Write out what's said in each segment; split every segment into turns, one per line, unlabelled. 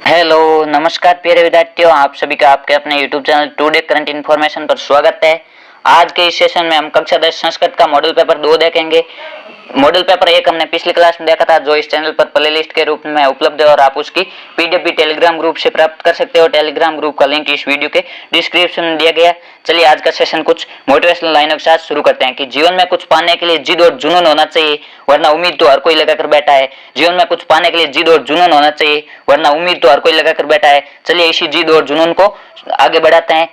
Hello नमस्कार प्यारे विद्यार्थियों, आप सभी का आपके अपने YouTube channel today current information पर स्वागत है। आज के इस सेशन में हम कक्षा 10 संस्कृत का मॉडल पेपर 2 देखेंगे। मॉडल पेपर 1 हमने पिछली क्लास में देखा था, जो इस चैनल पर प्लेलिस्ट के रूप में उपलब्ध है और आप उसकी पीडीएफ भी टेलीग्राम ग्रुप से प्राप्त कर सकते हो। टेलीग्राम ग्रुप का लिंक इस वीडियो के डिस्क्रिप्शन में दिया गया। चलिए आज का सेशन कुछ मोटिवेशनल लाइनों के साथ शुरू करते हैं कि जीवन में कुछ पाने के लिए जिद और जुनून होना चाहिए, वरना उम्मीद तो हर कोई लगाकर बैठा है। जीवन में कुछ पाने के लिए जिद और जुनून होना चाहिए, वरना उम्मीद तो हर कोई लगाकर बैठा है। चलिए इसी जिद और जुनून को आगे बढ़ाते हैं।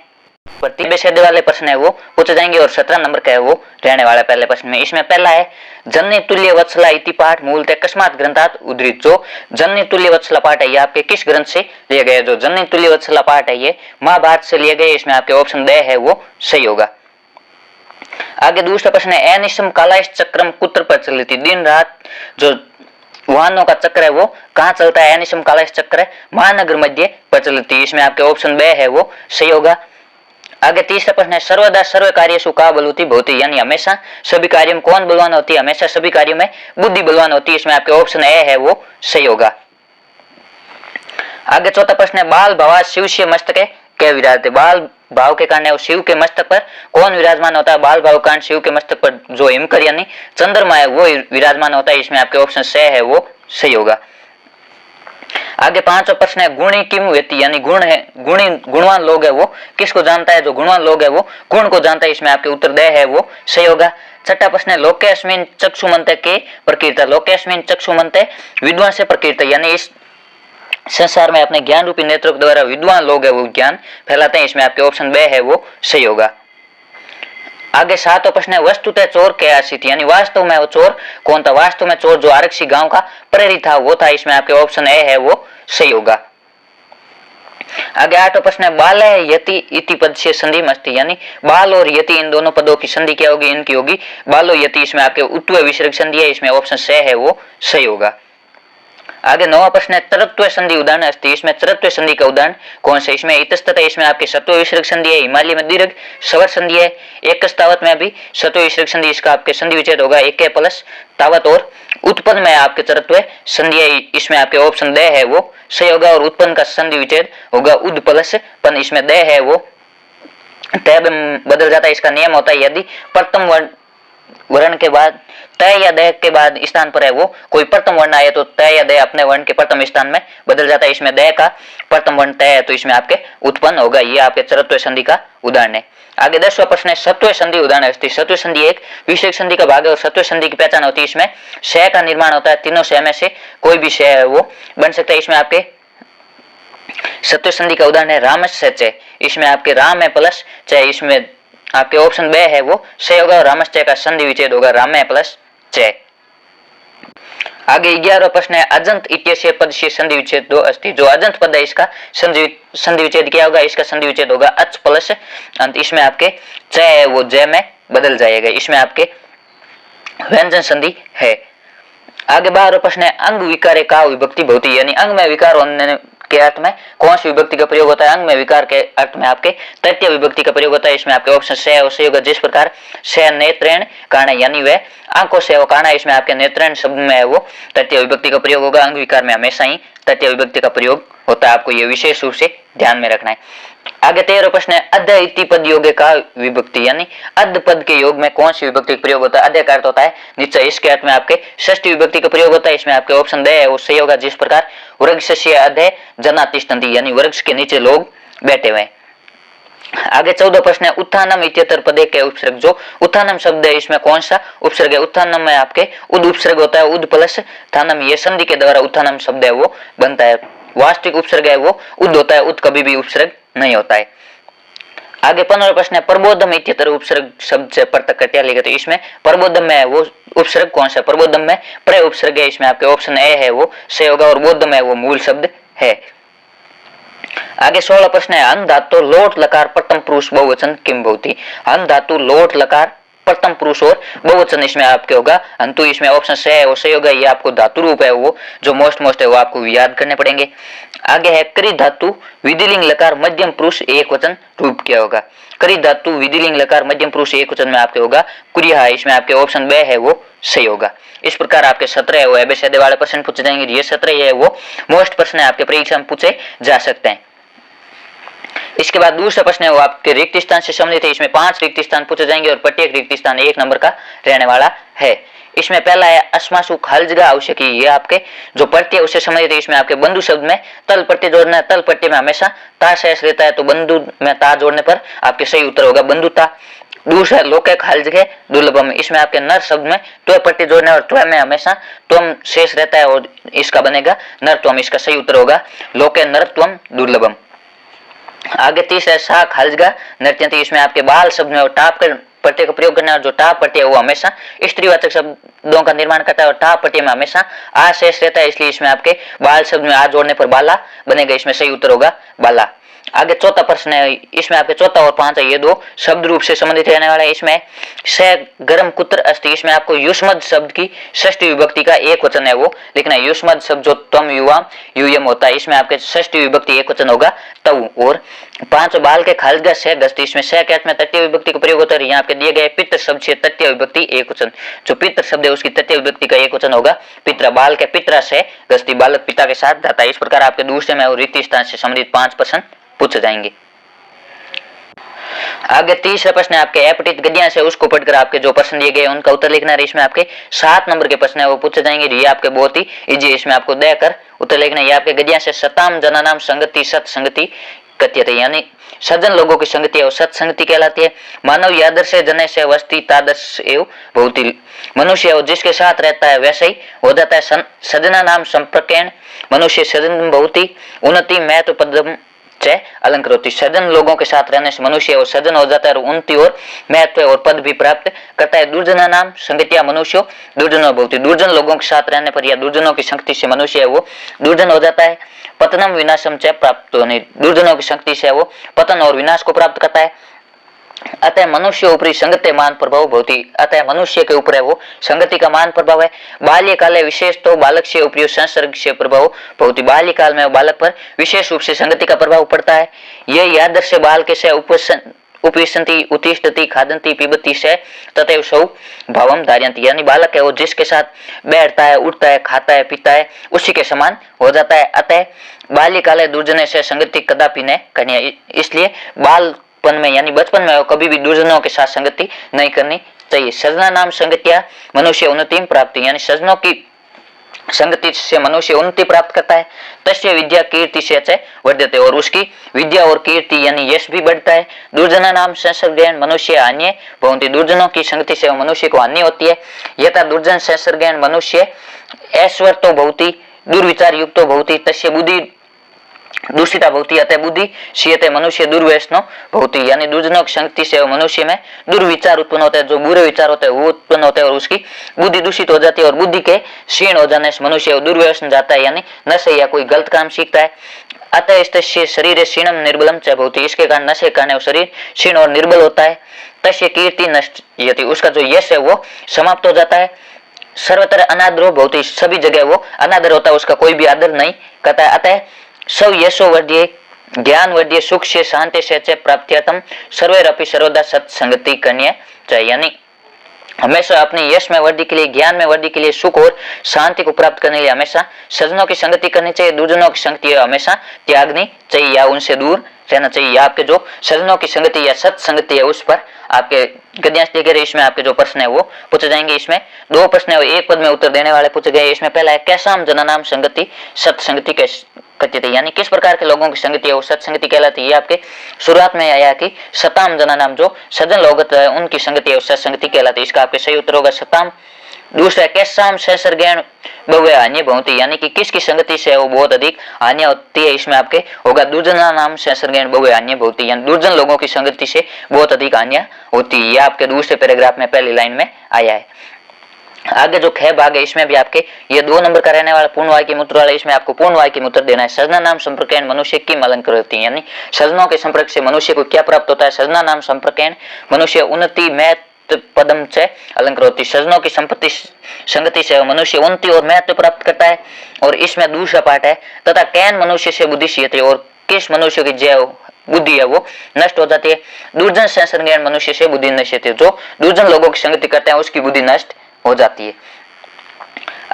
प्रतिबेध वाले प्रश्न है वो पूछे जाएंगे और 17 नंबर का है वो रहने वाला पहले प्रश्न में। इसमें पहला है जननी तुल्य वत्सला इति पाठ मूलतः कस्मात् ग्रंथात् उद्धृत। जो जननी तुल्य वत्सला पाठ है ये आपके किस ग्रंथ से लिया गया? जो जननी तुल्य वत्सला पाठ है ये महाभारत से लिया गया। इसमें आपके ऑप्शन ड है वो सही होगा। आगे दूसरा प्रश्न है अनिशम कालाइश चक्रम कुत्र प्रचलित। दिन रात जो वाहनों का चक्र है वो कहाँ चलता है? अनिशम कालाइश चक्र महानगर मध्य प्रचलित। इसमें आपके ऑप्शन ब है वो सही होगा। आगे तीसरा प्रश्न है सर्वदा सर्व कार्येषु का बलवती भवति, यानी हमेशा सभी कार्यों में कौन बलवान होती है? हमेशा सभी कार्यों में बुद्धि बलवान होती है। इसमें आपके ऑप्शन ए है वो सही होगा। आगे चौथा प्रश्न है बाल भाव शिव से मस्तके क्या विराजते। बाल भाव के कारण शिव के मस्तक पर कौन विराजमान होता है? बाल भाव कारण शिव के मस्तक पर जो हिमकर यानी चंद्रमा है वो विराजमान होता है। इसमें आपके ऑप्शन से है वो सही होगा। आगे पांचवा प्रश्न है गुणी किम व्यक्ति, यानी गुण है गुणी गुणवान लोग है वो किसको जानता है? जो गुणवान लोग है वो गुण को जानता है। इसमें आपके उत्तर दे है वो सही होगा। छठा प्रश्न है लोकेस्मिन चक्षुमंत के प्रकीर्ता। लोकेस्मिन चक्षुमंत विद्वान से प्रकीर्ता, यानी इस संसार में अपने ज्ञान रूपी नेत्रों के द्वारा विद्वान लोग है वो ज्ञान फैलाते हैं। इसमें आपके ऑप्शन बे है वो सही होगा। आगे सातवां प्रश्न है वस्तुतः चोर क्या आशित, यानी वास्तव में वो चोर कौन था? वास्तव में चोर जो आरक्षी गांव का प्रेरित था वो था। इसमें आपके ऑप्शन ए है वो सही होगा। आगे आठवां प्रश्न है बाल यति इति पद से संधि मस्ती, यानी बाल और यति इन दोनों पदों की संधि क्या होगी? इनकी होगी बालो यति। इसमें आपके उत्व विसर्ग संधि है। इसमें ऑप्शन से है वो सही होगा। आगे नवा प्रश्न है तरत्व संधि उदाहरण अस्ति। इसमें तरत्व संधि का उदाहरण कौन से? इसमें इतस्ततः इसमें आपके सत्व विसर्ग संधि है, हिमालय में दीर्घ स्वर संधि है, एक तावत में भी सत्व विसर्ग संधि। इसका आपके संधि विच्छेद होगा एक प्लस तावत। और उत्पन्न में आपके तरत्व संधि है। इसमें आपके ऑप्शन द है वो सही होगा। और उत्पन्न का संधि विच्छेद होगा उद प्लस पन। इसमें द है वो तय बदल जाता है। इसका नियम होता है यदि प्रथम वर्ण के बाद तय या दय के बाद स्थान पर है वो कोई प्रथम वर्ण आए तो तय या दय अपने वर्ण के प्रथम स्थान में बदल जाता है। इसमें दय का प्रथम वर्ण तय है तो इसमें आपके उत्पन्न होगा। ये आपके चरत्व संधि का उदाहरण है। आगे 10वां प्रश्न है सत्व संधि उदाहरण अस्ति। सत्व संधि एक विषयक संधि का भाग है और सत्व संधि की पहचान होती है इसमें श का निर्माण होता है। तीनों श में से कोई भी श है वो बन सकता है। इसमें आपके सत्व संधि का उदाहरण है रामस्य च। इसमें आपके राम है प्लस च। इसमें आपके ऑप्शन बे है वो सही होगा। और रामस्य का संधि विच्छेद होगा राम है प्लस च। आगे 11वां प्रश्न है अजंत इत्यस्य पद से संधि विच्छेद दो अस्ति। जो अजंत पद है इसका संधि विच्छेद क्या होगा? इसका संधि विच्छेद होगा अच प्लस अंत। इसमें आपके च है वो ज में बदल जाएगा। इसमें आपके व्यंजन संधि है। आगे 12वां प्रश्न है अंग विकार का विभक्ति भवति, यानी अंग में विकार होने के अर्थ में कौन सी विभक्ति का प्रयोग होता है? अंग में विकार के अर्थ में आपके तृतीय विभक्ति का प्रयोग होता है। इसमें आपके ऑप्शन से और सही होगा। जिस प्रकार से नेत्रेण कारण यानी वह आंखों से कारण, इसमें आपके नेत्रेण शब्द में है वो तृतीय विभक्ति का प्रयोग होगा। अंग विकार में हमेशा ही तृतीय विभक्ति का प्रयोग होता है। आपको ये विशेष रूप से ध्यान में रखना है। आगे 13वां प्रश्न है अध इति पद योग का विभक्ति, यानी अध पद के योग में कौन सी विभक्ति का प्रयोग होता है? अध का अर्थ होता है नीचे, इसके अर्थ में आपके षष्ठी विभक्ति का प्रयोग होता है। इसमें आपके ऑप्शन द है वो सही होगा। जिस प्रकार वृक्षस्य अधे जना तिष्ठन्ति, यानी वृक्ष के नीचे लोग बैठे हुए। आगे 14वां प्रश्न है उत्थानम इत्यतर पदे के उपसर्ग। जो उत्थानम शब्द है इसमें कौन सा उपसर्ग है? उत्थानम में आपके उद उपसर्ग होता है। उद प्लस थानम, ये संधि के द्वारा उत्थानम शब्द है वो बनता है। वास्तविक उपसर्ग है वो उद होता है। उद कभी भी उपसर्ग नहीं होता है। आगे 15वां प्रश्न है प्रबोधम इत्यतर उपसर्ग शब्द से पृथक क्या लिखा? तो इसमें प्रबोधम में है वो उपसर्ग कौन सा? प्रबोधम में प्र उपसर्ग है। इसमें आपके ऑप्शन ए है वो सही होगा। और बोधम है वो मूल शब्द है। आगे 16वां प्रश्न है अन धातु लोट लकार प्रथम पुरुष बहुवचन किम भवति। अन धातु लोट लकार प्रथम पुरुष और बहुवचन इसमें आपके होगा। अंतु इसमें ऑप्शन से है वो सही होगा। ये आपको धातु रूप है वो जो मोस्ट है वो आपको याद करने पड़ेंगे। आगे है करी धातु विधिलिंग लकार मध्यम पुरुष एक वचन रूप क्या होगा। करी धातु विधिलिंग लकार मध्यम पुरुष एक वचन में आपके होगा कुरिया है। इसमें आपके ऑप्शन बे है वो सही होगा। इस प्रकार आपके 17 है वो एबीसीडी वाले प्रश्न पूछे जाएंगे। ये 17 है वो मोस्ट प्रश्न आपके परीक्षा में पूछे जा सकते हैं। इसके बाद दूसरा प्रश्न है वो आपके रिक्त स्थान से सम्मिलित है। इसमें 5 रिक्त स्थान पूछे जाएंगे और प्रत्येक रिक्त स्थान 1 नंबर का रहने वाला है। इसमें पहला है अस्मासु खालजगा आवश्यक। ये आपके जो प्रत्यय उससे सम्मिलित है। इसमें आपके बंधु शब्द में तल प्रत्यय जोड़ना है। तल प्रत्यय में हमेशा ता शेष रहता है तो बंधु में ता जोड़ने पर आपके सही उत्तर होगा बंधुता। दूसरा लोके खालजगे दुर्लभम। इसमें आपके नर शब्द में त्व प्रत्यय जोड़ना है और त्व में हमेशा त्वम शेष रहता है और इसका बनेगा नरत्वम। इसका सही उत्तर होगा लोके नरत्वम दुर्लभम। आगे तीसरा है सा खालजगा नृत्यंती। इसमें आपके बाल शब्द में और टाप कर प्रत्यय का प्रयोग करना है और जो टाप प्रत्यय वो हमेशा स्त्रीवाचक शब्दों का निर्माण करता है और टाप प्रत्यय में हमेशा आ शेष रहता है। इसलिए इसमें आपके बाल शब्द में आ जोड़ने पर बाला बनेगा। इसमें सही उत्तर होगा बाला। आगे चौथा प्रश्न है। इसमें आपके चौथा और पांच है ये दो शब्द रूप से संबंधित रहने वाला है। इसमें से गरम कुत्र अस्ति। इसमें आपको युष्मद शब्द की षष्ठी विभक्ति का एक वचन है वो लिखना है। युष्मद शब्द जो तम युवा यूयम होता है इसमें आपके षष्ठी विभक्ति एक वचन होगा तव। और पांच बाल के खालगा से गस्ती। इसमें से के अर्थ में तृतीय विभक्ति का प्रयोग होता है। यहाँ आपके दिए गए पितृ शब्द से तृतीय विभक्ति एक वचन जो पितृ शब्द है उसकी तृतीय विभक्ति का एक वचन होगा पितृ। बाल के पितरा से गस्ती बालक पिता के साथ जाता है। इस प्रकार आपके दूसरे में और रिक्त स्थान से संबंधित 5 प्रश्न पूछे जाएंगे। आगे तीसरा प्रश्न है आपके अपठित गद्यांश है उसको पढ़कर आपके जो प्रश्न दिए गए उनका उत्तर लिखना है। इसमें आपके 7 नंबर के प्रश्न है वो पूछे जाएंगे। ये आपके बहुत ही इजी। इसमें आपको देकर उत्तर लिखना है। ये आपके गद्यांश है सताम जनानाम संगति सत्संगति कथ्यते यानी सज्जन लोगों की संगति है सत्संगति कहलाती है। मानव यादर्श जने से वस्ती तादर्श एवं भौति। मनुष्य है जिसके साथ रहता है वैसे ही हो जाता है। सजना नाम संप्रकेण मनुष्य सजन भौति उन्नति महत्व पदम अलंकृत होती। सज्जन लोगों के साथ रहने से मनुष्य और सज्जन हो जाता है और उन्नति और महत्व और पद भी प्राप्त करता है। दुर्जना नाम संगतिया मनुष्य दुर्जनों भवति। दुर्जन लोगों के साथ रहने पर या दुर्जनों की शक्ति से मनुष्य है वो दुर्जन हो जाता है। पतनम विनाशम च प्राप्त होने। दुर्जनों की शक्ति से वो पतन और विनाश को प्राप्त करता है। अतः मनुष्य ऊपरी संगति मान प्रभाव भवति। अतः मनुष्य के ऊपर है वो संगति का मान प्रभाव है। बाल्यकाले विशेष तो बालक से उपरि संसर्ग से प्रभाव भवति। बाल्यकाल में बालक पर विशेष रूप से संगति का प्रभाव पड़ता है। यह यादर्श बाल के से उपविशन्ति उत्तिष्ठति खादन्ति पिबति से तथैव सौ भावम धारयन्ति। यानी बालक है वो जिसके साथ बैठता है उठता है खाता है पीता है उसी के समान हो जाता है। अतः बाल्यकाले दुर्जन से संगति कदापि न करनी। इसलिए बालपन में यानी बचपन में कभी भी दुर्जनों के साथ संगति नहीं करनी चाहिए। सजना नाम संगतिया मनुष्य उन्नति प्राप्ति यानी सजनों की संगति से मनुष्य उन्नति प्राप्त करता है। तस्य विद्या कीर्ति से वर्धते और उसकी विद्या और कीर्ति यानी यश भी बढ़ता है। दुर्जना नाम संसर्गेण मनुष्य हान्य भवन्ति। दुर्जनों की संगति से मनुष्य को हानि होती है। यथा दुर्जन संसर्गेण मनुष्य ऐश्वर तो भवति दुर्विचार युक्त भवति तस्य बुद्धि दूषिता भवति। अतः बुद्धि सीयते मनुष्य दुर्व्यसनो भवति। यानी दुर्जनों की संगति से मनुष्य में दुर्विचार उत्पन्न होते हैं। जो बुरे विचार होते हैं वो उत्पन्न होते हैं और उसकी बुद्धि दूषित हो जाती है। और बुद्धि के क्षीण हो जाने से मनुष्य दुर्व्यसन जाता है यानी नशे या कोई गलत काम सीखता है। अतः इससे शरीर क्षीणम निर्बलम च भवति। इसके कारण नशे कारण शरीर क्षीण और निर्बल होता है। तस्य कीर्ति नष्ट यति उसका जो यश है वो समाप्त हो जाता है। सर्वत्र अनादरो भवति सभी जगह वो अनादर होता है उसका कोई भी आदर नहीं करता है। अतः सौ यशो वर्ध्य ज्ञान वर्ध्य सुख से शांति से प्राप्त्यर्थम सर्वैरपि सर्वदा सत्संगति करनी चाहिए। यानी हमेशा अपने यश में वृद्धि के लिए ज्ञान में वृद्धि के लिए सुख और शांति को प्राप्त करने के लिए हमेशा सज्जनों की संगति करनी चाहिए। दुर्जनों की संगति हमेशा त्यागनी चाहिए या उनसे दूर रहना चाहिए। या आपके जो सज्जनों की संगति या सत्संगति है उस पर आपके गद्यांश दिए गए। इसमें आपके जो प्रश्न है वो पूछे जाएंगे। इसमें 2 प्रश्न है एक पद में उत्तर देने वाले पूछे गए। इसमें पहला है कैसाम जनानाम संगति सत्संगति कथ्यते यानी किस प्रकार के लोगों की संगति है वो सत्संगति कहलाती है। ये आपके शुरुआत में आया कि सताम जनानाम जो सज्जन लोग है उनकी संगति है सत्संगति कहलाती है। इसका आपके सही उत्तर होगा सताम। दूसरा कैसाम संसर्गेण बहु हानि भवति यानी कि किसकी संगति से वो बहुत अधिक हानि होती है। इसमें आपके होगा दुर्जना नाम संसर्गेण बहु हानि भवति यानी दुर्जन लोगों की संगति से बहुत अधिक हानियां होती है। ये आपके दूसरे पैराग्राफ में पहली लाइन में आया है। आगे जो ख भाग है इसमें भी आपके ये 2 नंबर का रहने वाला पूर्ण वाक्य मूत्र वाला। इसमें आपको पूर्ण वाक्य मूत्र देना है। सजना नाम संपर्केण मनुष्य की अलंकृत होती है यानी सजनों के संपर्क से मनुष्य को क्या प्राप्त होता है। सजना नाम संपर्केण मनुष्य उन्नति पदम से अलंकृति। सज्जनों की संपत्ति संगति से मनुष्य उन्नति और महत्व प्राप्त करता है। और इसमें दूसरा पाठ है, तथा कैन मनुष्य से बुद्धि सीखती है, और किस मनुष्य की जय बुद्धि है वो नष्ट हो जाती है। दुर्जन से संज्ञान मनुष्य से बुद्धि नष्ट होती है, जो दुर्जन लोगों की संगति करते हैं उसकी बुद्धि नष्ट हो जाती है।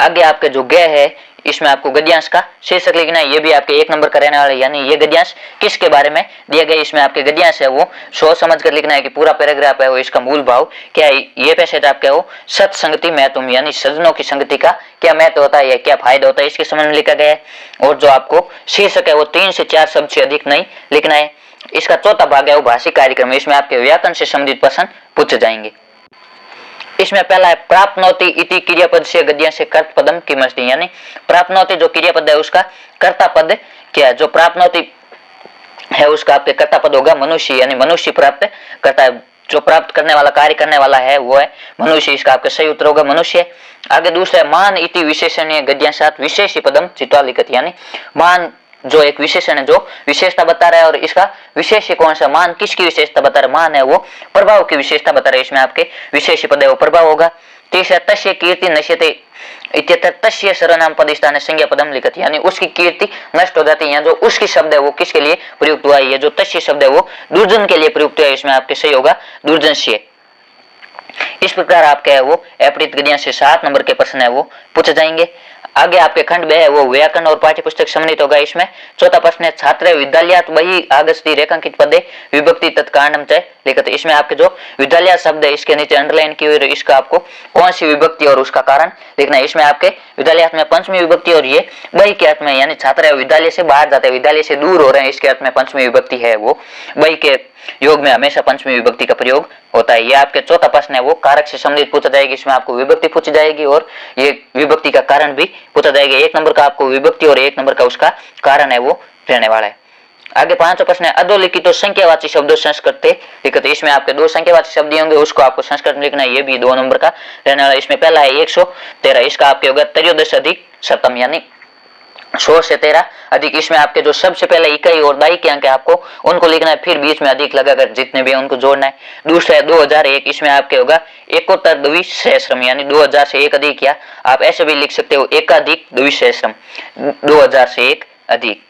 आगे आपके जो ग है, इसमें आपको गद्यांश का शीर्षक लिखना है। ये भी आपके 1 नंबर का रहने वाला है, यानी ये गद्यांश किसके बारे में दिया गया, इसमें आपके गद्यांश है वो सोच समझ कर लिखना है कि पूरा पैराग्राफ है वो इसका मूल भाव क्या है। ये पैसेज आपके वो सत्संगति महत्व, यानी सज्जनों की संगति का क्या महत्व होता है या क्या फायदा होता है, इसके संबंध में लिखा गया है। और जो आपको शीर्षक है वो 3 से 4 शब्द से अधिक नहीं लिखना है। इसका चौथा भाग है वो भाषिक कार्यक्रम, इसमें आपके व्याकरण से संबंधित प्रश्न पूछे जाएंगे। इसमें पहला है प्राप्नोति इति क्रियापद से गद्यांश से कर्त पदम की मस्ती, यानी प्राप्नोति जो क्रियापद है उसका कर्ता पद क्या है। जो प्राप्नोति है उसका आपके कर्ता पद होगा मनुष्य, यानी मनुष्य प्राप्त करता है। जो प्राप्त करने वाला कार्य करने वाला है वो है मनुष्य, इसका आपका सही उत्तर होगा मनुष्य। आगे दूसरा है मान इति विशेषणीय गद्यांशात विशेषी पदम चित्वा लिखत, यानी मान जो एक विशेषण है जो विशेषता बता रहा है, और इसका विशेष कौन सा, मान किसकी विशेषता बता रहा है, मान है वो प्रभाव की विशेषता बता रहा है, इसमें आपके विशेष पद है वो प्रभाव होगा। तीसरा तस्य कीर्ति नश्यते इत्यत्र तस्य सर्वनाम पदस्थान संज्ञा पदम लिखत, यानी उसकी कीर्ति नष्ट हो जाती है। जो उसकी शब्द है वो किसके लिए प्रयुक्त हुआ है, जो तस्य शब्द है वो दुर्जन के लिए प्रयुक्त हुआ है, इसमें आपके सही होगा दुर्जन से। इस प्रकार आपके है वो अपृत गद्यांश से 7 नंबर के प्रश्न है वो पूछे जाएंगे। आगे आपके खंड में है वो व्याकरण और पाठ्य पुस्तक सम्मिलित होगा। इसमें चौथा प्रश्न है छात्र विद्यालयात वही आगस्ती रेखांकित पदे विभक्ति तत्कारणम च लिखत, इसमें आपके जो विद्यालय शब्द है इसके नीचे अंडरलाइन की हुई, इसका आपको कौन सी विभक्ति और उसका कारण लिखना है। इसमें आपके विद्यालयात में पंचमी विभक्ति और ये वही के अर्थ में, यानी छात्र विद्यालय से बाहर जाते हैं, विद्यालय से दूर हो रहे हैं, इसके अर्थ में पंचमी विभक्ति है वो वही के योग में हमेशा पंचमी विभक्ति का प्रयोग होता है। ये आपके चौथा प्रश्न है वो कारक से संबंधित पूछा जाएगी, इसमें आपको विभक्ति पूछी जाएगी और ये विभक्ति का कारण भी पूछा जाएगा। 1 नंबर का आपको विभक्ति और 1 नंबर का उसका कारण है वो रहने वाला है। आगे 5वां प्रश्न है अधोलिखित संख्यावाची शब्दों संस्कृत लिखित, इसमें आपके 2 संख्यावाची शब्द होंगे उसको आपको संस्कृत में लिखना है, ये भी 2 नंबर का रहने वाला है। इसमें पहला है 113, इसका आपके होगा त्रयोदश अधिक शतम, यानी 100 से 13 अधिक। इसमें आपके जो सबसे पहले इकाई और दाई के अंक है आपको उनको लिखना है, फिर बीच में अधिक लगाकर जितने भी उनको जोड़ना है। दूसरा है 2001, इसमें आपके होगा 71 द्विसहस्रम, यानी 2000 से 1 अधिक, या आप ऐसे भी लिख सकते हो एकाधिक द्विसहस्रम, 2000 से 1 अधिक।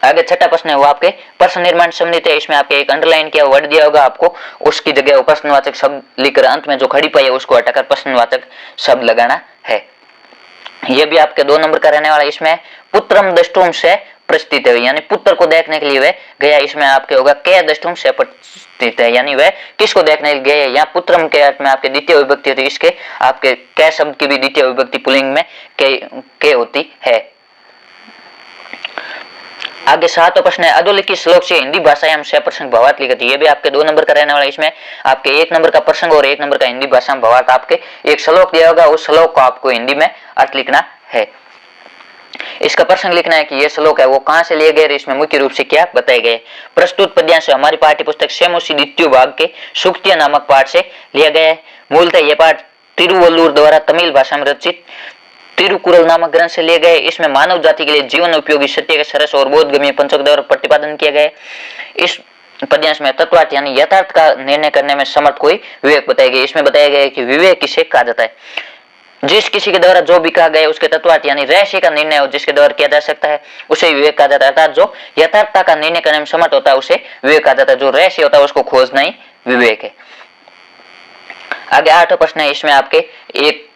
आगे 6ठा प्रश्न है वो आपके प्रश्न निर्माण संबंधित है, इसमें आपके एक अंडरलाइन किया वर्ड दिया होगा, आपको उसकी जगह वो प्रश्नवाचक शब्द लिखकर अंत में जो खड़ी पाई है उसको हटाकर प्रश्नवाचक शब्द लगाना है। ये भी आपके 2 नंबर का रहने वाला। इसमें पुत्रम दृष्टुम से प्रस्थित है, यानी पुत्र को देखने के लिए वह गया, इसमें आपके होगा के दृष्टुम से प्रस्थित है, यानी वह किसको देखने के लिए गए। यहाँ पुत्रम के अर्थ में आपके द्वितीय विभक्ति होती है, इसके आपके कै शब्द की भी द्वितीय विभक्ति पुल्लिंग में के होती है। आगे 7वां प्रश्न है अधोलिखित श्लोक से हिंदी भाषा में प्रसंग भावार्थ लिखित, ये भी आपके 2 नंबर का रहने वाला है। इसमें आपके 1 नंबर का प्रसंग और 1 नंबर का हिंदी भाषा में भावार्थ, आपके एक श्लोक दिया होगा उस श्लोक को आपको हिंदी में अर्थ लिखना है। इसका प्रसंग लिखना है कि यह श्लोक है वो कहां से लिए गए, इसमें मुख्य रूप से क्या बताए गए। प्रस्तुत पद्यांश हमारी पाठ्य पुस्तक सेमोसी द्वितीय भाग के सुक्तिया नामक पाठ से लिया गया है। मूलतः यह पाठ तिरुवल्लुवर द्वारा तमिल भाषा में रचित तिरुकुरल नामक ग्रंथ से लिए गए। इसमें मानव जाति के लिए जीवन उपयोगी सत्य के सरस और बोधगम्य पंचक द्वारा प्रतिपादन किया गया। इस पद्यांश में तत्वार्थ यानी यथार्थ का निर्णय करने में समर्थ कोई विवेक बताया गया। इसमें बताया गया है कि विवेक किसे कहा जाता है, जिस किसी के द्वारा जो भी कहा गया उसके तत्वार्थ यानी रहस्य का निर्णय हो जिसके द्वारा किया जा सकता है उसे विवेक कहा जाता है, अर्थात जो यथार्थता का निर्णय करने में समर्थ होता है उसे विवेक कहा जाता है, जो रहस्य होता है उसको खोजना ही विवेक है। आगे 8वां प्रश्न है, इसमें आपके एक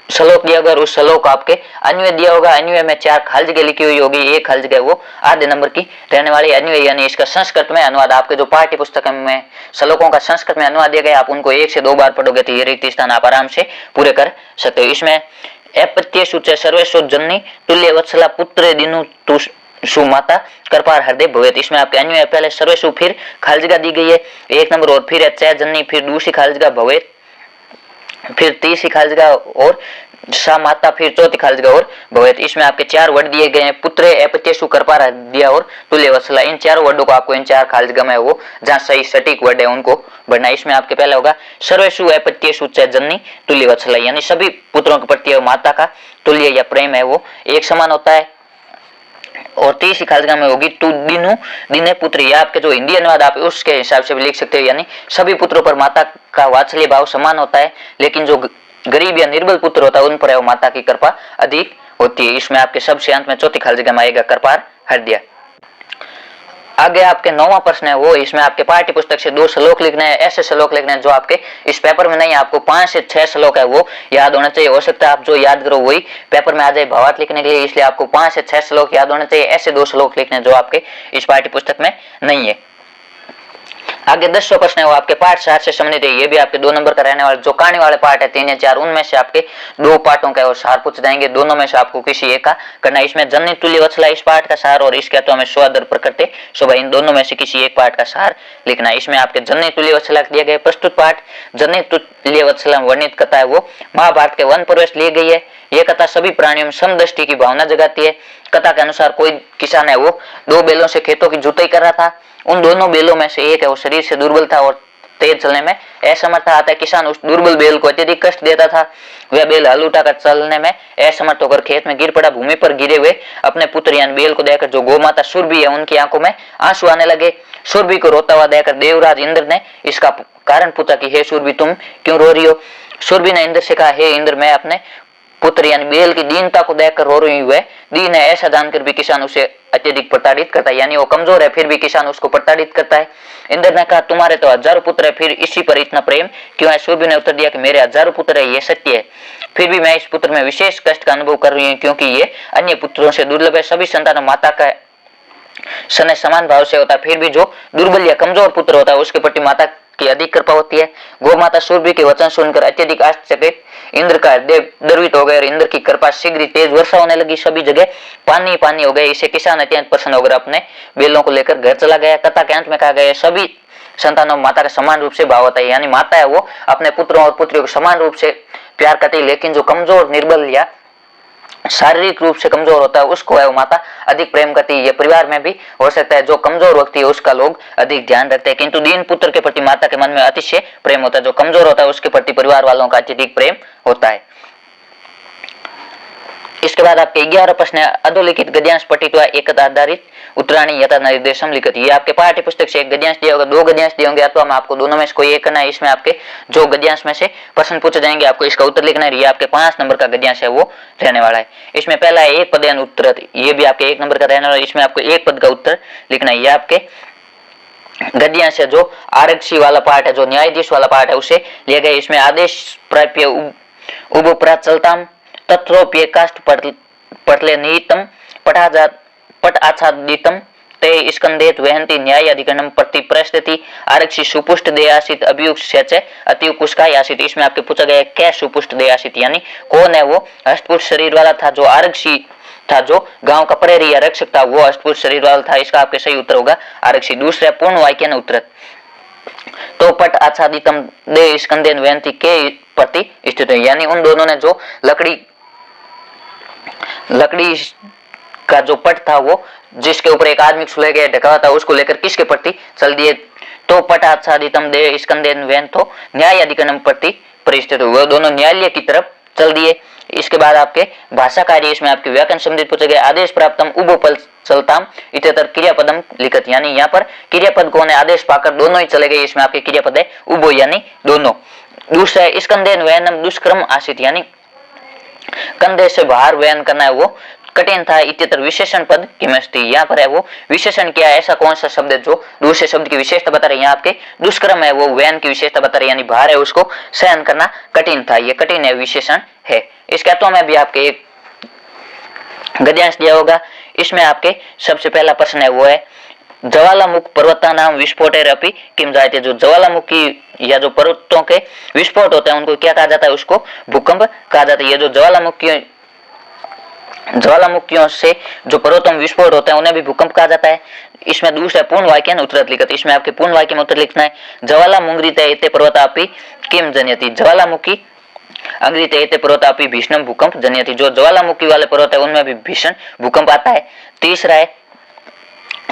श्लोक दिया होगा, उस श्लोक आपके अन्वय दिया होगा। अन्वय में 4 खाली जगह लिखी हुई होगी, एक खाली जगह वो आधे नंबर की रहने वाली। अन्वय यानी इसका संस्कृत में अनुवाद, आपके जो पाठ्य पुस्तक में श्लोकों का संस्कृत में अनुवाद दिया गया आप उनको 1 से 2 बार पढ़ोगे तो ये रिक्त स्थान आप आराम से पूरे कर सकते हो। इसमें अपत्य सूच सर्वेश्वर जननी तुल्य वत्सला पुत्र दिनु तु सुमाता कृपार हृदय भवेत। इसमें आपके अन्वय पहले सर्वेशु फिर खाली जगह दी गई है 1 नंबर और फिर है जननी फिर दूसरी खाली जगह भवेत फिर तीसरी खाली जगह और सा माता फिर चौथी खाली जगह और भवेत। इसमें आपके 4 वर्ड दिए गए हैं, पुत्र अपत्यसु कृपा दिया और तुल्य वत्सला। इन 4 वर्डों को आपको इन 4 खाली जगह में वो जहाँ सही सटीक वर्ड है उनको बढ़ना। इसमें आपके पहला होगा सर्वेशु अपत्यसु जननी तुल्य वत्सला, यानी सभी पुत्रों के प्रति माता का तुल्य या प्रेम है वो एक समान होता है। और तीसरी खालिका में होगी तू दीनु दीने पुत्री। या आपके जो हिंदी अनुवाद आप उसके हिसाब से भी लिख सकते हो, यानी सभी पुत्रों पर माता का वात्सल्य भाव समान होता है, लेकिन जो गरीब या निर्बल पुत्र होता है उन पर माता की कृपा अधिक होती है। इसमें आपके सबसे अंत में चौथी खालिका में आएगा कृपार हृदय। आगे आपके 9वां प्रश्न है वो, इसमें आपके पाठ्य पुस्तक से 2 श्लोक लिखने हैं, ऐसे श्लोक लिखने हैं जो आपके इस पेपर में नहीं, आपको 5 से 6 श्लोक है वो याद होना चाहिए। हो सकता है आप जो याद करो वही पेपर में आ जाए भावार्थ लिखने के लिए, इसलिए आपको 5 से 6 श्लोक याद होने चाहिए। ऐसे 2 श्लोक लिखने जो आपके इस पाठ्य पुस्तक में नहीं है। आगे 10वां प्रश्न है वो आपके पाठ 7 से संबंधित है, ये भी आपके 2 नंबर का रहने वाले। जो कहानी वाले पार्ट है 3 या 4, उनमें से आपके 2 पार्टों का और सार पूछ जाएंगे, दोनों में से आपको किसी एक का करना है। इसमें जननी तुल्य वत्सला इस पाठ का सार और इसके तो हमें स्वादर प्रकृति सुबह, इन दोनों में से किसी एक पाठ का सार लिखना है। इसमें आपके जननी तुल्य वत्सला दिए गए प्रस्तुत पाठ जननी तुल्य वत्सला वर्णित कथा है वो महाभारत के वन प्रवेश ली गई है। यह कथा सभी प्राणियों में समदृष्टि की भावना जगाती है। कथा के अनुसार कोई किसान है वो 2 बैलों से खेतों की जुताई कर रहा था। उन दोनों बैलों में से एक है वो शरीर से दुर्बल था और तेज चलने में असमर्थ था। किसान उस दुर्बल बैल को अत्यधिक कष्ट देता था। वह बैल हल उठाकर चलने में असमर्थ होकर खेत में गिर पड़ा। भूमि पर गिरे हुए अपने पुत्र यानी बैल को देखकर जो गौमाता सुरभि है उनकी आंखों में आंसू आने लगे। सुरभि को रोता हुआ देखकर देवराज इंद्र ने इसका कारण पूछा कि हे सुरभि तुम क्यों रो रही हो। सुरभि ने इंद्र से कहा, हे इंद्र मैं अपने पुत्र यानी बैल की दीनता को देखकर रो रही हुई है। दीन है ऐसा जानकर भी किसान उसे अत्यधिक प्रताड़ित करता है, यानी वो कमजोर है फिर भी किसान उसको प्रताड़ित करता है। इंद्र ने कहा तुम्हारे तो हजारों पुत्र है, फिर इसी पर इतना प्रेम क्यों है। सूर्य ने उत्तर दिया कि मेरे हजारों पुत्र है, ये सत्य है, फिर भी मैं इस पुत्र में विशेष कष्ट का अनुभव कर रही हूँ क्योंकि ये अन्य पुत्रों से दुर्लभ है। सभी संतान माता का सने समान भाव से होता है, फिर भी जो दुर्बल या कमजोर पुत्र होता है उसके प्रति माता की अधिक कृपा होती है। गौ माता सूर्य के वचन सुनकर अत्यधिक आश्चर्यचकित इंद्र का हृदय द्रवित हो गया और इंद्र की कृपा शीघ्र तेज वर्षा होने लगी। सभी जगह पानी पानी हो गए। इसे किसान अत्यंत प्रसन्न होकर अपने बैलों को लेकर घर चला गया। कथा के अंत में कहा गया सभी संतानों माता का समान रूप से भाव होता है, यानी माता है वो अपने पुत्रों और पुत्रियों को समान रूप से प्यार करती है, लेकिन जो कमजोर निर्बल या शारीरिक रूप से कमजोर होता है उसको है वो माता अधिक प्रेम करती है। ये परिवार में भी हो सकता है जो कमजोर व्यक्ति है उसका लोग अधिक ध्यान रखते हैं, किंतु दीन पुत्र के प्रति माता के मन में अतिशय प्रेम होता है। जो कमजोर होता है उसके प्रति परिवार वालों का अत्यधिक प्रेम होता है। इसके बाद आपके 11 प्रश्न है अधोलिखित गद्यांश पठित हुआ एक आधारित उत्तराणी यथा निर्देशम लिखित। ये आपके पाठ्य पुस्तक से एक गद्यांश दिया होगा, 2 गद्यांश दिए होंगे अथवा मैं आपको दोनों में से कोई एक करना है। इसमें आपके जो गद्यांश में से प्रश्न पूछे जाएंगे आपको इसका उत्तर लिखना है। ये आपके 5 नंबर का गद्यांश है वो रहने वाला है। इसमें पहला है एक पद उत्तर, ये भी आपके 1 नंबर का रहने वाला है। इसमें आपको एक पद का उत्तर लिखना है। ये आपके गद्यांश है जो आरक्षी वाला पार्ट है, जो न्यायाधीश वाला पार्ट है उसे लिया गया। इसमें आदेश प्राप्य उभोपराध चलताम तत्रोप्य काष्ट पटले निहितम पट आच्छादितम ते स्कंदेत वहंती न्याय अधिकरणम प्रति प्रस्तति आरक्षी सुपुष्ट दे आसित अभियुक्त सेच अति कुशकाय आसित। इसमें आपके पूछा गया क्या सुपुष्ट दे आसित, यानी कौन है वो हस्तपुष्ट शरीर वाला था। जो आरक्षी था जो गांव का प्रहरी या रक्षक था वो हस्तपुष्ट शरीर वाला था। इसका आपके सही उत्तर होगा आरक्षी। दूसरा पूर्ण वाक्य न उत्तर तो पट आच्छादितम दे स्कंदेन वहंती के प्रति स्थित है, यानी उन दोनों ने जो लकड़ी का जो पट था वो जिसके ऊपर एक आदमी सुलह गया ढका हुआ था उसको लेकर किसके प्रति चल दिए। तो पट आच्छादितम दे स्कंदेन वहन तो न्याय अधिकरणम प्रति परिस्थित हुए, दोनों न्यायालय की तरफ चल दिए। इसके बाद आपके भाषा कार्य इसमें आपके व्याकरण संबंधित पूछे गए आदेश प्राप्तम उभोपल चलताम इतर क्रियापदम लिखत, यानी यहाँ पर क्रियापद कौन है आदेश पाकर दोनों ही चले गए। इसमें आपके क्रियापद है उभो यानी दोनों। दूसरा है स्कंदेन वहनम दुष्कर्म आसित, यानी कंधे से बाहर वहन करना है वो कठिन था। इत्यतर विशेषण पद किमस्ति, यहाँ पर है वो विशेषण क्या है, ऐसा कौन सा शब्द है जो दूसरे शब्द की विशेषता बता रहे हैं। यहाँ आपके दुष्कर्म है वो वहन की विशेषता बता रहे हैं, यानी भार है उसको सहन करना कठिन था, ये कठिन है विशेषण है। इसके अथवा में भी आपके एक गद्यांश दिया होगा। इसमें आपके सबसे पहला प्रश्न है वो है ज्वालामुख पर्वता नाम विस्फोटेर अपि किम जायते। जो ज्वालामुखी या जो पर्वतों के विस्फोट होते हैं उनको क्या कहा जाता है, उसको भूकंप कहा जाता है। ये जो ज्वालामुखियों से जो पर्वतों में विस्फोट होते हैं उन्हें भी भूकंप कहा जाता है। इसमें दूसरा पूर्ण वाक्य उत्तर लिखत, इसमें आपके पूर्ण वाक्य में उत्तर लिखना है ज्वालामुंग्रित एते पर्वतापि किम जनयति। ज्वालामुखी अंग्रित एते पर्वतापि भीषण भूकंप जनयति। जो ज्वालामुखी वाले पर्वत है उनमें भी भीषण भूकंप आता है। तीसरा है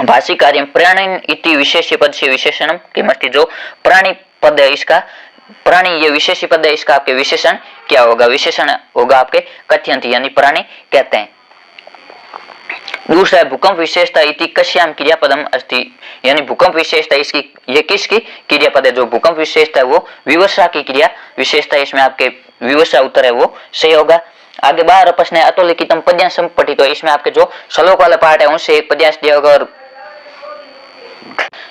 भाषी कार्य प्राणी इति विशेष पद से विशेषणम किमस्ति। जो प्राणी पद है इसका प्राणी ये विशेषी पद है, इसका आपके विशेषण क्या होगा, विशेषण होगा आपके कथ्यंती, यानी प्राणी कहते हैं। दूसरा है भूकंप विशेषता इति कस्याम क्रियापदम अस्ति, यानी भूकंप विशेषता इसकी ये किसकी क्रियापद है, जो भूकंप विशेषता है वो विवशा की क्रिया विशेषता, इसमें आपके विवशा उत्तर है वो सही होगा। आगे 12 प्रश्न है अतोलिखितम पद्यांश संपठित, तो इसमें आपके जो श्लोक वाला पार्ट है उनसे एक पद्यांश दिया होगा और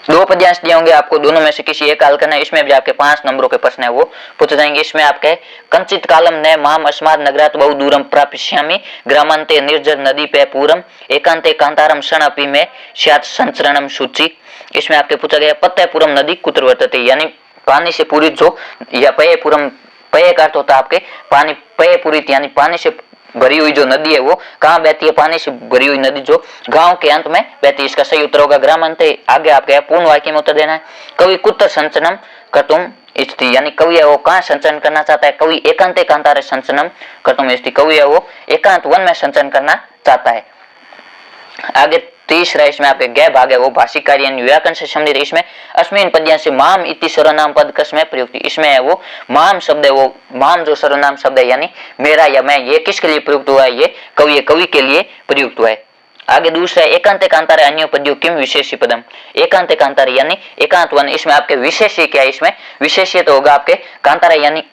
2 पद्यांश दिए होंगे आपको, दोनों में से किसी एक हल करना है। इसमें भी आपके 5 नंबरों के प्रश्न है वो पूछे जाएंगे। इसमें आपके कंचित कालम ने माम अस्माद नगरात बहु दूरम प्राप्स्यामि ग्रामांते निर्जर नदी पे पूरम एकांते कांतारम शणापि में स्यात् संचरणम सूची। इसमें आपके पूछा गया पत्तयपुरम नदी कुत्र वर्तते, यानी पानी से पूरी जो या पयपुरम, पय का अर्थ होता है आपके पानी, पयपुरित यानी पानी से भरी हुई जो नदी है वो कहाँ बहती है, पानी से भरी हुई नदी जो गांव के अंत में बहती है। इसका सही उत्तर होगा ग्रामांते। आगे आपके पूर्ण वाक्य में उत्तर देना है। कवि कुत्र संचनम कर्तुम इच्छति, यानी कवि है वो कहाँ संचरण करना चाहता है, कवि एकांते कांतारे संचनम कर्तुम इच्छति, कवि है वो एकांत वन में संचरण करना चाहता है। आगे तीसरा इसमें आपके गै भाग है वो भाषिक कार्य व्याकरण से संबंधित। इसमें अस्मिन पद्यांश से माम इति सर्वनाम पद कसमें प्रयुक्त, इसमें है वो माम शब्द है, वो माम जो सर्वनाम शब्द है यानी मेरा या मैं, ये किसके लिए प्रयुक्त हुआ है, ये कवि के लिए प्रयुक्त हुआ है। आगे दूसरा एकांत कांतारे अन्य पद्यो किम विशेषी पदम, एकांत कांतारे यानी एकांत वन, इसमें आपके विशेषी क्या है, इसमें विशेषी तो होगा आपके कांतारे यानी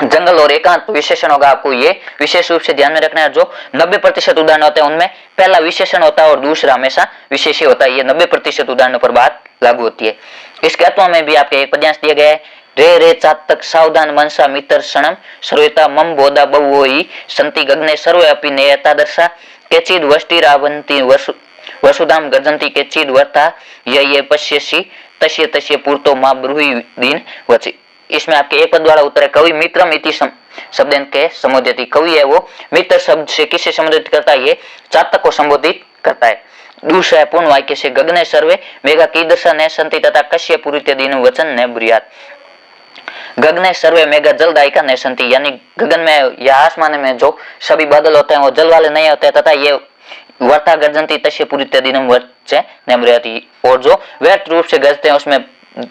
जंगल और एकांत विशेषण होगा, आपको ये विशेष रूप से ध्यान में रखना है। जो 90% उदाहरण होते हैं उनमें पहला विशेषण होता है और दूसरा हमेशा विशेषी होता है, ये 90% उदाहरणों पर बात लागू होती है। इसके अथवा में भी आपके एक पद्यांश दिया गया है, रे रे चातक सावधान मनसा मित्र क्षणम सर्वेता मम बोधा बहु संति गगने सर्वे अपि नेयता दर्शा केचिद वष्टिरावंती वसुधाम गजंती केचिद वर्ता ये पश्यसि तस्य तस्य पूर्तो मा ब्रूहि दीन वचि। इसमें आपके एक पद वाला उत्तर है कवि मित्रम इति शब्द के संबोधित, कवि है वो मित्र शब्द से किसे संबोधित करता है, ये चातक को संबोधित करता है। दूसरा है पूर्ण वाक्य से गगने सर्वे मेघा कीदृशा न संति तथा कश्य पूरित दीन वचन न ब्रूयात्, गगने सर्वे मेघा जलदायिका न संति, यानी गगन में या आसमान में जो सभी बादल होते हैं वो जल वाले नहीं होते तथा ये वर्ता गर्जंती तस्य पूरित दिनम वचन न ब्रूयात्, और जो व्यर्थ रूप से गरजते हैं उसमें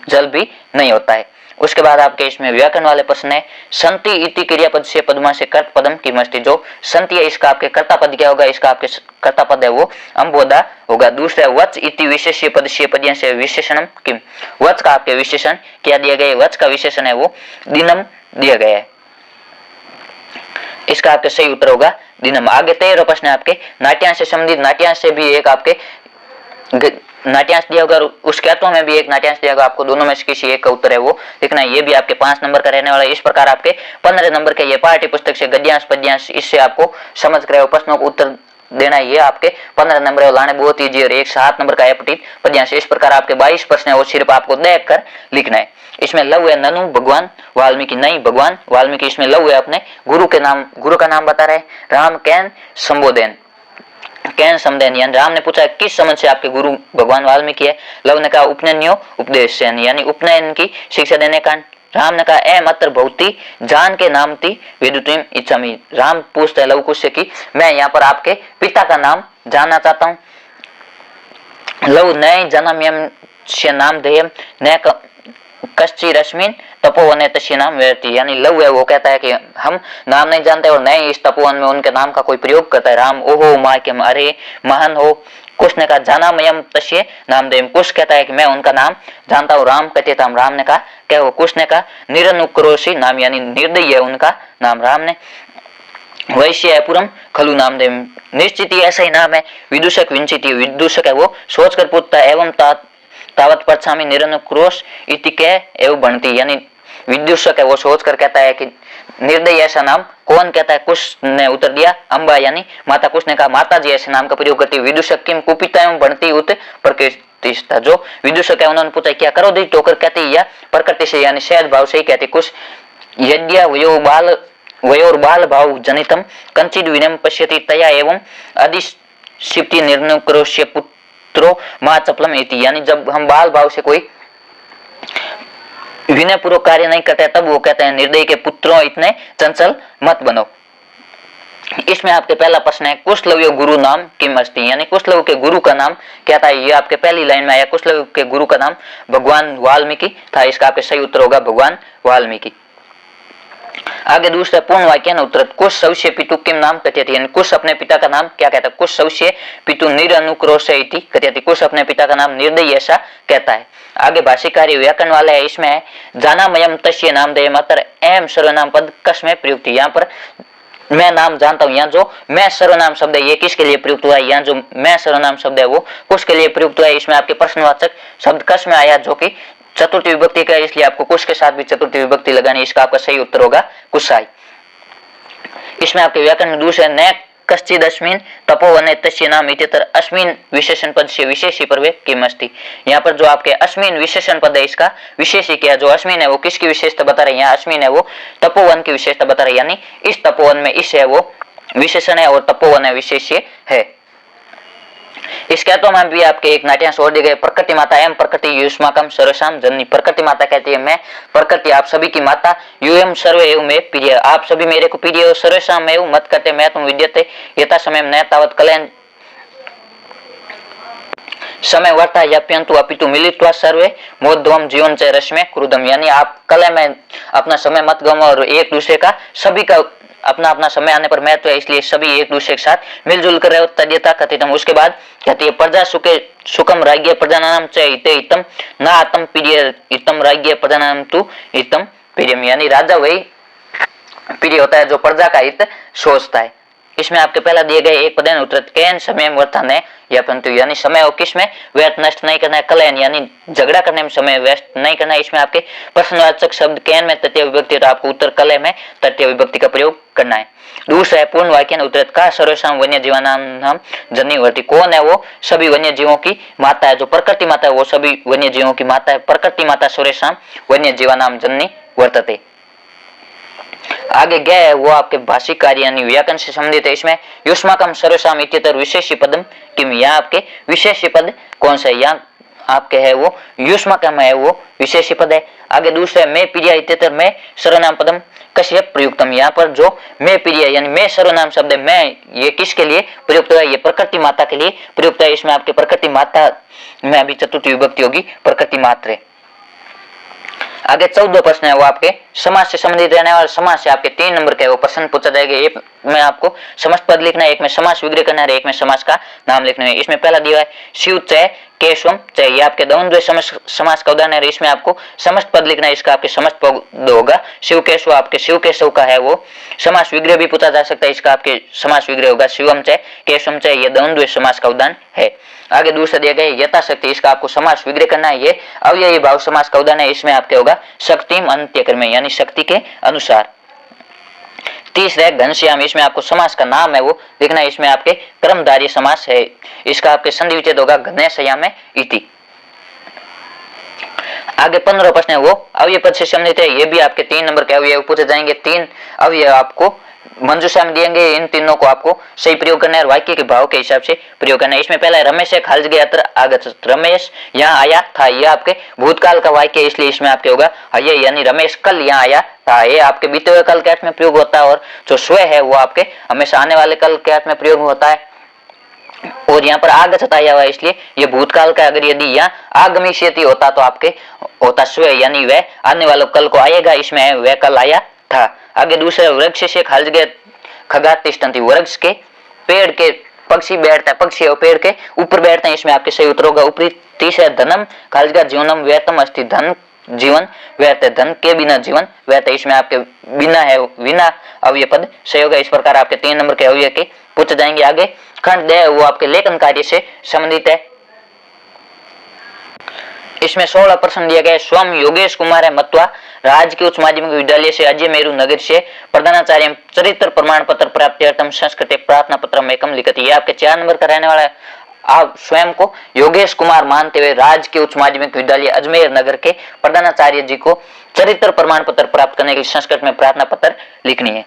जल भी नहीं होता है। उसके बाद आपके इसमें व्याकरण वाले प्रश्न है संति इति क्रियापद से पदमा से कर्त पदम की मस्ती, जो संति है इसका आपके कर्ता पद क्या होगा, इसका आपके कर्ता पद है वो अम्बोधा होगा। दूसरा वच इति विशेष्य पद से पद्य से विशेषणम किम, वच का आपके विशेषण क्या दिया गया, वच का विशेषण है वो दिनम दिया गया है, इसका आपके सही उत्तर होगा दिनम। आगे 13 प्रश्न है आपके नाट्यांश से संबंधित, नाट्यांश से भी एक आपके नाट्यांश दिया होगा, उसके अर्थों में भी एक नाट्यांश दिया होगा, आपको दोनों में से किसी एक का उत्तर है वो लिखना है। ये भी आपके 5 नंबर का रहने वाला है। इस प्रकार आपके 15 नंबर के ये पाठ्य पुस्तक से गद्यांश पद्यांश इससे आपको समझ कर प्रश्नों को उत्तर देना है। ये आपके 15 नंबर है, लाने बहुत ईजी, और एक 7 नंबर का अपठित पद्यांश। इस प्रकार आपके 22 प्रश्न है वो सिर्फ आपको देख कर लिखना है। इसमें लव है ननु भगवान वाल्मीकि नहीं भगवान वाल्मीकि, इसमें लव है अपने गुरु के नाम, गुरु का नाम बता रहे राम कैन संबोधन कैन समदेन, यानी राम ने पूछा किस समझ से आपके गुरु भगवान वाल्मीकि है, लव ने कहा उपनयन्यो उपदेश यानी उपनयन की शिक्षा देने का, राम ने कहा ए मात्र भौती जान के नाम थी विदुतिम इच्छामि, राम पूछते लव कुश से कि मैं यहाँ पर आपके पिता का नाम जानना चाहता हूँ। लव नय जन्म से नाम देयम न कश्ची रश्मिन तपोवन तस्य नाम व्यर्ति, यानी लव है वो कहता है कि हम नाम नहीं जानते और नए इस तपोवन में उनके नाम का कोई प्रयोग करता है। राम ओहो माक्यम अरे महान हो, कुश ने कहा जाना मयम तस्य नाम देम, कुश कहता है कि मैं उनका नाम जानता हूँ, राम कहते था राम ने कहा क्या हो, कुश ने कहा निरनुक्रोशी नाम यानी निर्दयी है उनका नाम राम ने। वैश्य है पुरम खलु नाम देम, निश्चित ही ऐसा ही नाम है। विदूषक विंचित विदूषक है वो सोच कर पूछता है, एवं तावत पच्छामी निरनुक्रोश इति के एवं बनती, यानी विदूषक है वो सोच कर कहता है कि निर्दयी ऐसा नाम कौन कहता है, कुश ने उत्तर दिया अम्बा यानी माता, कुश ने कहा माता जी ऐसे नाम का प्रयोग करती। विदूषक किम कुपिता एवं बनती उत प्रकृति, जो विदूषक है उन्होंने पूछा क्या करो दी टोकर कहती या प्रकृति से यानी सहज भाव से ही कहती। कुश यद्य वयोर बाल भाव जनितम कंचिद विनम पश्यति तया एवं अधिशिप्ति निर्नुक्रोश्य पुत्रो मां चपलम इति, यानी जब हम बाल भाव से कोई विनय पूर्वक कार्य नहीं करते तब वो कहते हैं निर्दयी के पुत्रों इतने चंचल मत बनो। इसमें आपके पहला प्रश्न है कुशलव गुरु नाम किम अस्ति, यानी कुशलव के गुरु का नाम क्या था, ये आपके पहली लाइन में आया। कुशलव के गुरु का नाम भगवान वाल्मीकि था, इसका आपके सही उत्तर होगा भगवान वाल्मीकि। आगे दूसरा पूर्ण वाक्य न उत्तर कुश सौष्य पितु किम नाम कथयति, यानी कुश अपने पिता का नाम क्या कहता है। कुश सौष्य पितु निरनुक्रोश इति कथयति, कुश अपने पिता का नाम निर्दयी ऐसा कहता है। आगे भाष्यकारी व्याकरण वाला है, इसमें है जानामयम तस्य नामधेयम अत्र एम सर्वनाम पद कस्मै प्रयुक्त। यहाँ पर मैं नाम जानता हूँ, यहाँ जो मैं सर्वनाम शब्द है ये किसके लिए प्रयुक्त हुआ है, यहाँ जो मैं सर्वनाम शब्द है वो कुश के लिए प्रयुक्त हुआ है। इसमें आपके प्रश्नवाचक शब्द कस में आया जो कि चतुर्थी विभक्ति का, इसलिए आपको कुश के साथ भी चतुर्थी विभक्ति लगानी। इसका आपका सही उत्तर होगा कुशाई। इसमें आपके व्याकरण में दूसरे न कश्चिद अस्मिन तपोवने तस्य नाम इत्यत्र अस्मिन विशेषण पद से विशेषी प्रवे किम अस्ति। यहाँ पर जो आपके अस्मिन विशेषण पद है इसका विशेषी क्या, जो अस्मिन है वो किसकी विशेषता बता रहे हैं, यहाँ अस्मिन है वो तपोवन की विशेषता बता रहे हैं, यानी इस तपोवन में इस है वो विशेषण है और तपोवन है विशेष्य है। इसके तो में भी आपके एक नाट्यांश और दिए गए, प्रकृति माता एम प्रकृति युष्माकम सर्वसाम जननी। प्रकृति माता कहती है मैं प्रकृति आप सभी की माता, यूएम सर्व एवं में प्रिय, आप सभी मेरे को प्रिय हो, सर्वसाम एवं मत करते मैं तुम विद्यते यथा समय न तावत कल्याण समय वर्ता यप्यंतु अपितु मिलित्वा सर्वे मोद्वम जीवन च रश्मे क्रुदम, यानी आप कलह में अपना समय मत गमो और एक दूसरे का सभी का अपना अपना समय आने पर महत्व है, इसलिए सभी एक दूसरे के साथ मिलजुल कर रहे हो। तद्यथा कथितम, उसके बाद कहती है प्रजा सुखे सुखम राज्य प्रजानाम च हिते हितम न आतम प्रिय हितम राज्य प्रजानाम तु हितम प्रियम, यानी राजा वही प्रिय होता है जो प्रजा का हित सोचता है। इसमें आपके पहला दिए गए एक पदेन उत्तर कैन समय वर्तन है या परंतु, यानी समय और किसमें व्यर्थ नष्ट नहीं करना है, कलयन यानी झगड़ा करने में समय व्यस्त नहीं करना है। इसमें आपके प्रश्नवाचक शब्द कैन में तृतीय विभक्ति, तो आपको उत्तर कलय में तृतीय विभक्ति का प्रयोग करना है। दूसरा है पूर्ण वाक्य उत्तर का सर्वसाम वन्य जीवानाम जनिवर्ती, कौन है वो सभी वन्य जीवों की माता है, जो प्रकृति माता है वो सभी वन्य जीवों की माता है। प्रकृति माता सर्वसाम वन्य जीवानाम जननी वर्तते। आगे गया है वो आपके भाषिक कार्य यानी व्याकरण से संबंधित है। इसमें युष्माकम सर्वसाम इत्यतर विशेष पदम किम, यहाँ आपके विशेष पद कौन सा है, यहाँ आपके है वो युष्माकम है वो विशेष पद है। आगे दूसरा है मैं प्रिय इत्यतर मैं सर्वनाम पदम कस्य प्रयुक्तम, यहाँ पर जो मैं प्रिय यानी मैं सर्वनाम शब्द है मैं ये किसके लिए प्रयुक्त है, ये प्रकृति माता के लिए प्रयुक्त है। इसमें आपके प्रकृति माता में अभी चतुर्थी विभक्ति होगी प्रकृति मात्र। आगे 14 प्रश्न है वो आपके समाज से संबंधित रहने वाले, समाज से आपके 3 नंबर के वो प्रश्न पूछा जाएगा। एक में आपको समस्त पद लिखना है, एक में समास विग्रह करना है, एक में समास का नाम लिखना है। इसमें पहला दिया है शिव चय केशवम चय, ये आपके द्वंद्व समास का उदाहरण है। इसमें आपको समस्त पद लिखना है, इसका आपके समस्त पद होगा शिव केशव, आपके शिव केशव का है वो समास विग्रह भी पूछा जा सकता है, इसका आपके समास विग्रह होगा शिवम चय केशवम चय, ये द्वंद्व समास का उदाहरण है। आगे दूसरा दिया गया यथाशक्ति, इसका आपको समास विग्रह करना है, ये अव्ययी भाव समास का उदाहरण है। इसमें आपके होगा शक्तिम अंत्यक्रम यानी शक्ति के अनुसार। तीसरा है घनश्याम, इसमें आपको समास का नाम है वो लिखना है, इसमें आपके कर्मधारय समास है, इसका आपके संधि विच्छेद होगा घनश्याम इति। आगे 15 प्रश्न है वो अव्यय पद से संबंधित है, ये भी आपके 3 नंबर के अव्यय पूछे जाएंगे। 3 अव्यय आपको मंजूषा में दिएंगे, इन तीनों को आपको सही प्रयोग करना है और वाक्य के भाव के हिसाब से प्रयोग करना है। इसमें पहला रमेश है खालिज गया अत्र आगत, रमेश यहाँ आया था, यह आपके भूतकाल का वाक्य है, इसलिए इसमें आपके होगा ये यानी रमेश कल यहाँ आया था, ये आपके बीते हुए काल के अर्थ में प्रयोग होता है। और जो स्व है वो आपके हमेशा आने वाले कल के अर्थ में प्रयोग होता है। और यहाँ पर आगत आया हुआ है, इसलिए ये भूतकाल का, अगर यदि यहाँ आगमिष्यति होता तो आपके होता स्व यानी वह आने वाले कल को आएगा, इसमें वह कल आया था। आगे दूसरा वृक्ष से खालिज गए खगा तिष्ठन्ति, वृक्ष के पेड़ के पक्षी बैठता है, पक्षी और पेड़ के ऊपर बैठते हैं, इसमें आपके सही उत्तर होगा ऊपरी। तीसरा धनम खालिज का जीवनम व्यर्थम अस्ति, धन जीवन व्यर्थ है, धन के बिना जीवन व्यर्थ है, इसमें आपके बिना है बिना अव्यय पद सही होगा। इस प्रकार आपके 3 नंबर के अव्यय के पूछे जाएंगे। आगे खंड दे वो आपके लेखन कार्य से संबंधित है, इसमें 16 प्रश्न दिया गया है। स्वयं योगेश कुमार है मत्वा राजकीय उच्च माध्यमिक विद्यालय से अजय मेरू नगर से प्रधानाचार्य चरित्र प्रमाण पत्र प्राप्त्यर्थम संस्कृत प्रार्थना पत्र एकम लिखती, ये आपके 4 नंबर का रहने वाला है। आप स्वयं को योगेश कुमार मानते हुए राजकीय उच्च माध्यमिक विद्यालय अजमेर नगर के प्रधानाचार्य जी को चरित्र प्रमाण पत्र प्राप्त करने के लिए संस्कृत में प्रार्थना पत्र लिखनी है।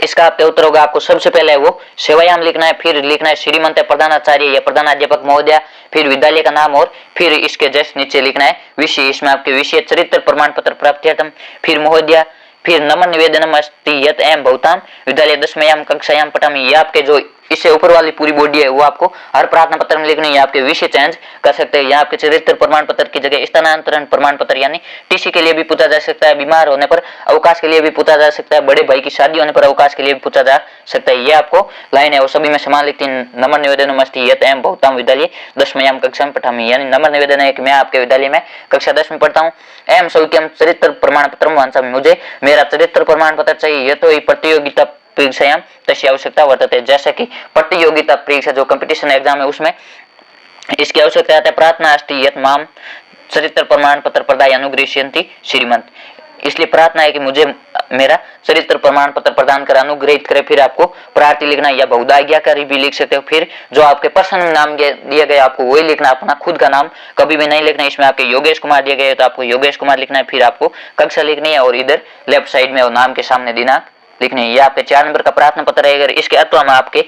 इसका आपका उत्तर होगा आपको सबसे पहले वो सेवायाम लिखना है, फिर लिखना है श्रीमंत प्रधानाचार्य या प्रधानाध्यापक महोदय, फिर विद्यालय का नाम और फिर इसके जस्ट नीचे लिखना है विषय, इसमें आपके विषय चरित्र प्रमाण पत्र प्राप्त्यर्थम, फिर महोदय, फिर नमन निवेदनम अस्ति यत एम भवताम विद्यालय 10वीं कक्षायाम पठामि, ये आपके जो इससे ऊपर वाली पूरी बॉडी है वो आपको हर प्रार्थना पत्र में लिखनी है। आपके विषय चेंज कर सकते हैं, यहाँ आपके चरित्र प्रमाण पत्र की जगह स्थानांतरण प्रमाण पत्र यानी टीसी के लिए भी पूछा जा सकता है, बीमार होने पर अवकाश के लिए भी पूछा जा सकता है, बड़े भाई की शादी होने पर अवकाश के लिए भी पूछा जा सकता है। ये आपको लाइन है वो सभी में समान लिखती है। नम्र निवेदन मस्ती यत एम बहुताम विद्यालय 10वीं कक्षा में पठामी, यानी नम्र निवेदन है कि मैं आपके विद्यालय में कक्षा 10 में पढ़ता हूँ। एम सौक्यम चरित्र प्रमाण पत्र, मुझे मेरा चरित्र प्रमाण पत्र चाहिए। ये तो ये प्रतियोगिता परीक्षायां तस्य आवश्यकता वर्तते, जैसे कि प्रतियोगिता परीक्षा जो कंपटीशन एग्जाम है उसमें इसकी आवश्यकता है। प्रार्थना अस्ति यत् माम चरित्र प्रमाण पत्र प्रदाय अनुग्रहीष्यन्ति श्रीमंत, इसलिए प्रार्थना है कि मुझे मेरा चरित्र प्रमाण पत्र प्रदान कर अनुग्रहित करे। फिर आपको प्रार्थी लिखना या बहुदाज्ञाकारी भी लिख सकते हो। फिर जो आपके पर्सन नाम दिए गए आपको वही लिखना, अपना खुद का नाम कभी भी नहीं लिखना। इसमें आपके योगेश कुमार दिए गए तो आपको योगेश कुमार लिखना है। फिर आपको कक्षा लिखनी है और इधर लेफ्ट साइड में और नाम के सामने दिनांक लिखनी है। ये आपके 4 नंबर का प्रार्थना पत्र है। इसके अथवा में आपके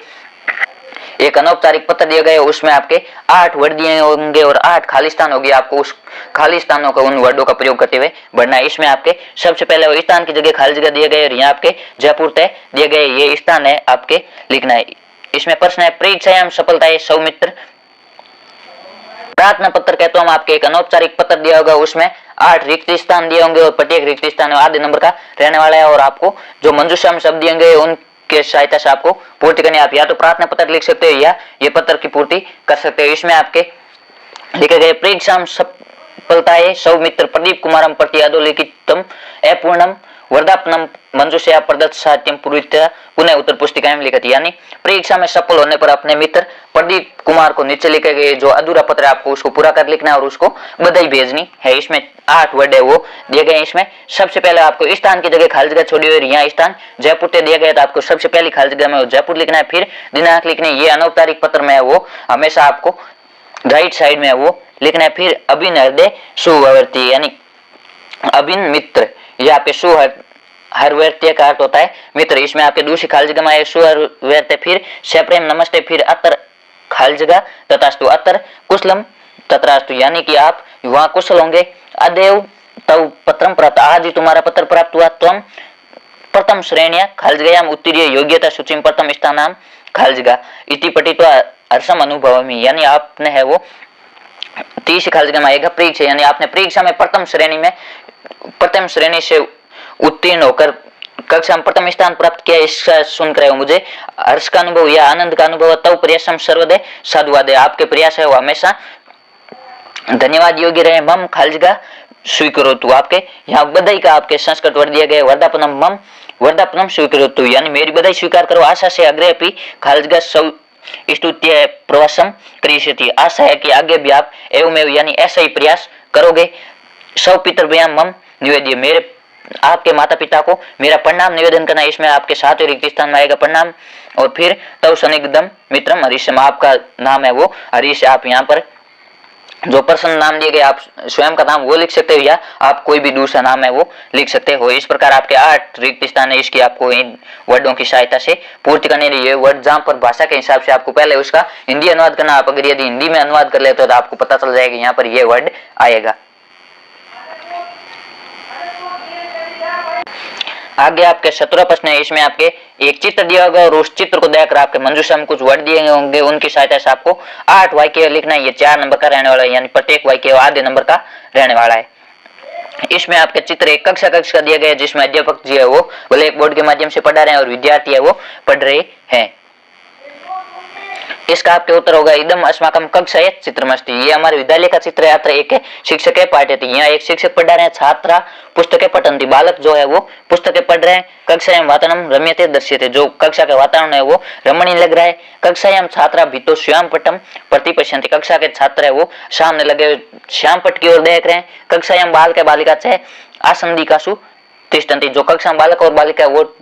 एक अनौपचारिक पत्र दिया गया, उसमें आपके 8 वर्ड दिए होंगे और 8 खाली स्थान होगी। आपको उस खाली स्थानों का उन वर्डों का प्रयोग करते हुए बढ़ना है। इसमें आपके सबसे पहले वो स्थान की जगह खाली जगह दिए गए और यहाँ आपके जयपुर तय दिए गए, ये स्थान है आपके लिखना है। इसमें प्रश्न है परीक्षायाम सफलताएं सौमित्र। प्रार्थना पत्र कहते हम आपके एक अनौपचारिक पत्र दिया होगा, उसमें 8 रिक्त स्थान दिए होंगे और प्रत्येक रिक्त स्थान आधे नंबर का रहने वाला है। और आपको जो मंजूषाम शब्द दिए उनके सहायता से आपको पूर्ति करनी है। आप या तो प्रार्थना पत्र लिख सकते हो या ये पत्र की पूर्ति कर सकते हो। इसमें आपके लिखे गए परीक्षाम सफलताएं सौमित्र प्रदीप कुमारम प्रति अधोलिखितम अपूर्णम वर्धापनम मंजूषया प्रदत्त साहित्यम पूर्वतः पुनः उत्तर पुस्तिका में लिखी, यानी परीक्षा में सफल होने पर अपने मित्र प्रदीप कुमार को नीचे लिखे गए जो अधूरा पत्र है आपको उसको पूरा कर लिखना है और उसको बधाई भेजनी है। इसमें 8 वर्ड है वो दिए गए। इसमें सबसे पहले आपको स्थान की जगह खाली जगह छोड़ी हुई, यहाँ स्थान जयपुर से दिया गया तो आपको सबसे पहली खाली जगह में जयपुर लिखना है। फिर दिनांक लिखनी है, ये अनौपचारिक पत्र में है वो हमेशा आपको राइट साइड में है वो लिखना है। फिर अभिन हृदय सुवर्ती यानी अभिन मित्र, ये आपके सुहृदय का अर्थ होता है मित्र। इसमें आपके दूसरी खाली जगह में सुहृदय, फिर सप्रेम नमस्ते, फिर अतर खाली जगह तथास्तु अतर कुशलम तथास्तु, यानी कि आप वहां कुशल होंगे। अदेव तव पत्रम प्राप्त, आज ही तुम्हारा पत्र प्राप्त हुआ। त्वम प्रथम श्रेणिया खाली जगह उत्तीर्ण योग्यता सूची में प्रथम स्थान खाली जगह इति पठित्वा हर्षम अनुभवामि, यानी आपने है वो 30 खाली जगह में आएगा परीक्षा, यानी आपने परीक्षा में प्रथम श्रेणी से उत्तीर्ण होकर कक्षा में प्रथम स्थान प्राप्त किया। इसका सुनकर मुझे हर्ष का अनुभव या आनंद का अनुभव। तब प्रयासम सर्वदय साधुवाद, आपके प्रयास है वो हमेशा धन्यवाद योग्य रहे। मम खाली जगह स्वीकरोतु, आपके यहाँ बधाई का आपके संस्कृत वर्ड दिया गया वर्धापनम मम वर्धापनम स्वीकरोतु, यानी मेरी बधाई स्वीकार करो। आशा से अग्रे अपनी खाली जगह सौ स्तुत्य प्रवासम करिष्यति, आशा है कि आगे भी आप एवं यानी ऐसा ही प्रयास करोगे। सौ पितृभ्याम मम निवेद्य, मेरे आपके माता पिता को मेरा प्रणाम निवेदन करना। इसमें आपके 7वें रिक्त स्थान में आएगा प्रणाम। और फिर तव सनिग्धम मित्रम हरीशम, आपका नाम है वो हरीश। आप यहाँ पर जो पर्सन नाम दिए गए आप स्वयं का नाम वो लिख सकते हो या आप कोई भी दूसरा नाम है वो लिख सकते हो। इस प्रकार आपके 8 रिक्त स्थान है, इसकी आपको इन वर्डों की सहायता से पूर्ति करनी है। ये वर्ड जहाँ पर भाषा के हिसाब से आपको पहले उसका हिंदी अनुवाद करना, आप अगर यदि हिंदी में अनुवाद कर लेते हो तो आपको पता चल जाएगा यहाँ पर ये वर्ड आएगा। आगे आपके 17 प्रश्न है, इसमें आपके एक चित्र दिया होगा और उस चित्र को देखकर आपके मंजूषा में कुछ वर्ड दिए होंगे, उनकी सहायता से आपको 8 वाक्य लिखना है। ये 4 नंबर का रहने वाला है, यानी प्रत्येक वाक्य आधे नंबर का रहने वाला है। इसमें आपके चित्र एक कक्षा का दिया गया है जिसमें अध्यापक जी है वो ब्लैक बोर्ड के माध्यम से पढ़ा रहे हैं और विद्यार्थी है वो पढ़ रहे हैं। इसका आपके उत्तर होगा इदम अस्माकम कक्षा चित्रमस्ति, ये हमारे विद्यालय का चित्र है। अत्र एक शिक्षक पाठ्यते, यहाँ एक शिक्षक पढ़ा रहे हैं। छात्रा पुस्तकें पठन्ति, बालक जो है वो पुस्तकें पढ़ रहे हैं। कक्षायां वातावरणम रम्यते दृश्यते, जो कक्षा का वातावरण है वो रमणीय लग रहा है। कक्षायां छात्रा भीतो श्याम पटम प्रतिपश्यन्ति, कक्षा के छात्र है वो सामने लगे श्याम पट की ओर देख रहे हैं। कक्षायां बालक बालिका च आसंदिकासु तिष्ठन्ति, जो कक्षा में बालक और बालिका है वो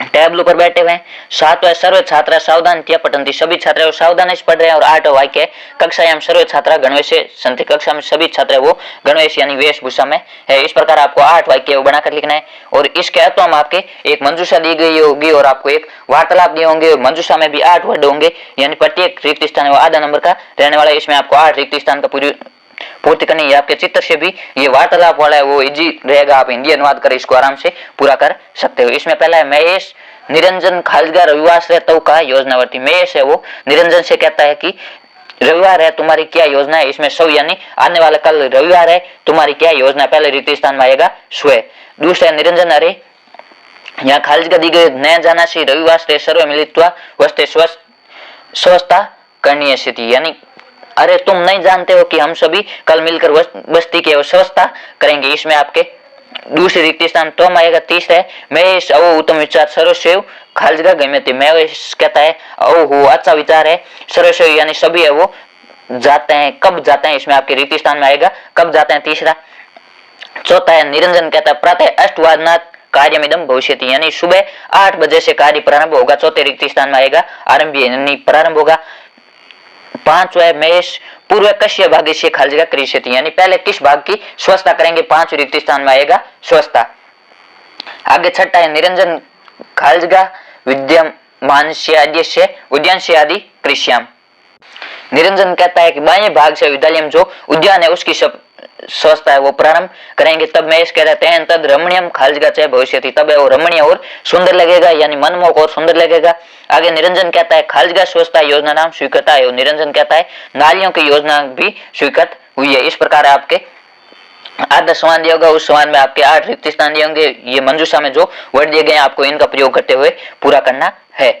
टेबल पर बैठे हुए हैं। 7वां सर्व छात्रा सावधान पठन्ति, सभी छात्र सावधान से पढ़ रहे हैं। और 8वां वाक्य कक्षायां सर्व छात्रा गणवेश संति, कक्षा में सभी छात्र वो गणवेश यानी वेशभूषा में है। इस प्रकार आपको 8 वाक्य बनाकर लिखना है। और इसके अथवा में आपके एक मंजूषा दी गई होगी और आपको एक वार्तालाप दिए होंगे। मंजूषा में भी 8 वर्ड होंगे, यानी प्रत्येक रिक्त स्थान वो आधा नंबर का रहने वाला है। इसमें आपको 8 रिक्त स्थान का पूर्ति करनी है। आपके चित्र से भी ये वार्तालाप वाला है वो इजी रहेगा, आप हिंदी अनुवाद कर इसको आराम से पूरा कर सकते हो। इसमें पहला है महेश निरंजन खालिजगा रविवार से तो का योजनावर्ती महेश है वो निरंजन से कहता है कि रविवार है तुम्हारी क्या योजना है। इसमें सौ यानी आने वाला कल रविवार है तुम्हारी क्या योजना, पहले रीति स्थान में आएगा स्वे। दूसरा निरंजन अरे यहाँ खालिजगा दी गई न जाना सी रविवार से सर्वे मिलित्वा वस्ते स्वस्थता करनी स्थिति, यानी अरे तुम नहीं जानते हो कि हम सभी कल मिलकर बस्ती की व्यवस्था करेंगे। इसमें आपके दूसरी रिक्ति स्थान तो आएगा। तीसरा है महेश अवो उत्तम विचार सर्वस्व खालिजगा गम्यते, महेश कहता है अवो अच्छा विचार है, सर्वस्व यानी सभी है वो जाते हैं, कब जाते हैं इसमें आपके रिक्ति स्थान में आएगा कब जाते हैं तीसरा। चौथा है निरंजन कहता है प्रातः अष्टवादना कार्यमिदम भविष्यति, यानी सुबह 8 बजे से कार्य प्रारंभ होगा। चौथे रिक्ति स्थान में आएगा आरंभ यानी प्रारंभ होगा। पांचवा है महेश पूर्व कश्य भाग्य से खालिजगा करिष्यति, यानी पहले किस भाग की स्वच्छता करेंगे, 5 रिक्ति स्थान में आएगा स्वच्छता। आगे छठा है निरंजन खालिजगा विद्यमानस्य आद्यस्य उद्यानस्य आदि कृष्याम, निरंजन कहता है कि बाएं भाग से विद्यालय जो उद्यान है उसकी स्वच्छता है वो प्रारंभ करेंगे। तब महेश कहते हैं तद रमणीयम खालिजगा चाहे भविष्य, तब वो रमणीय और सुंदर लगेगा यानी मनमोहक और सुंदर लगेगा। आगे निरंजन कहता है खालिजगा स्वच्छता योजना नाम स्वीकृता है, निरंजन कहता है नालियों की योजना भी स्वीकृत हुई है। इस प्रकार आपके 8 सवाल दिया होगा, उस सवाल में आपके 8 रिक्त स्थान दिए होंगे। ये मंजूषा में जो वर्ड दिए गए आपको इनका प्रयोग करते हुए पूरा करना है।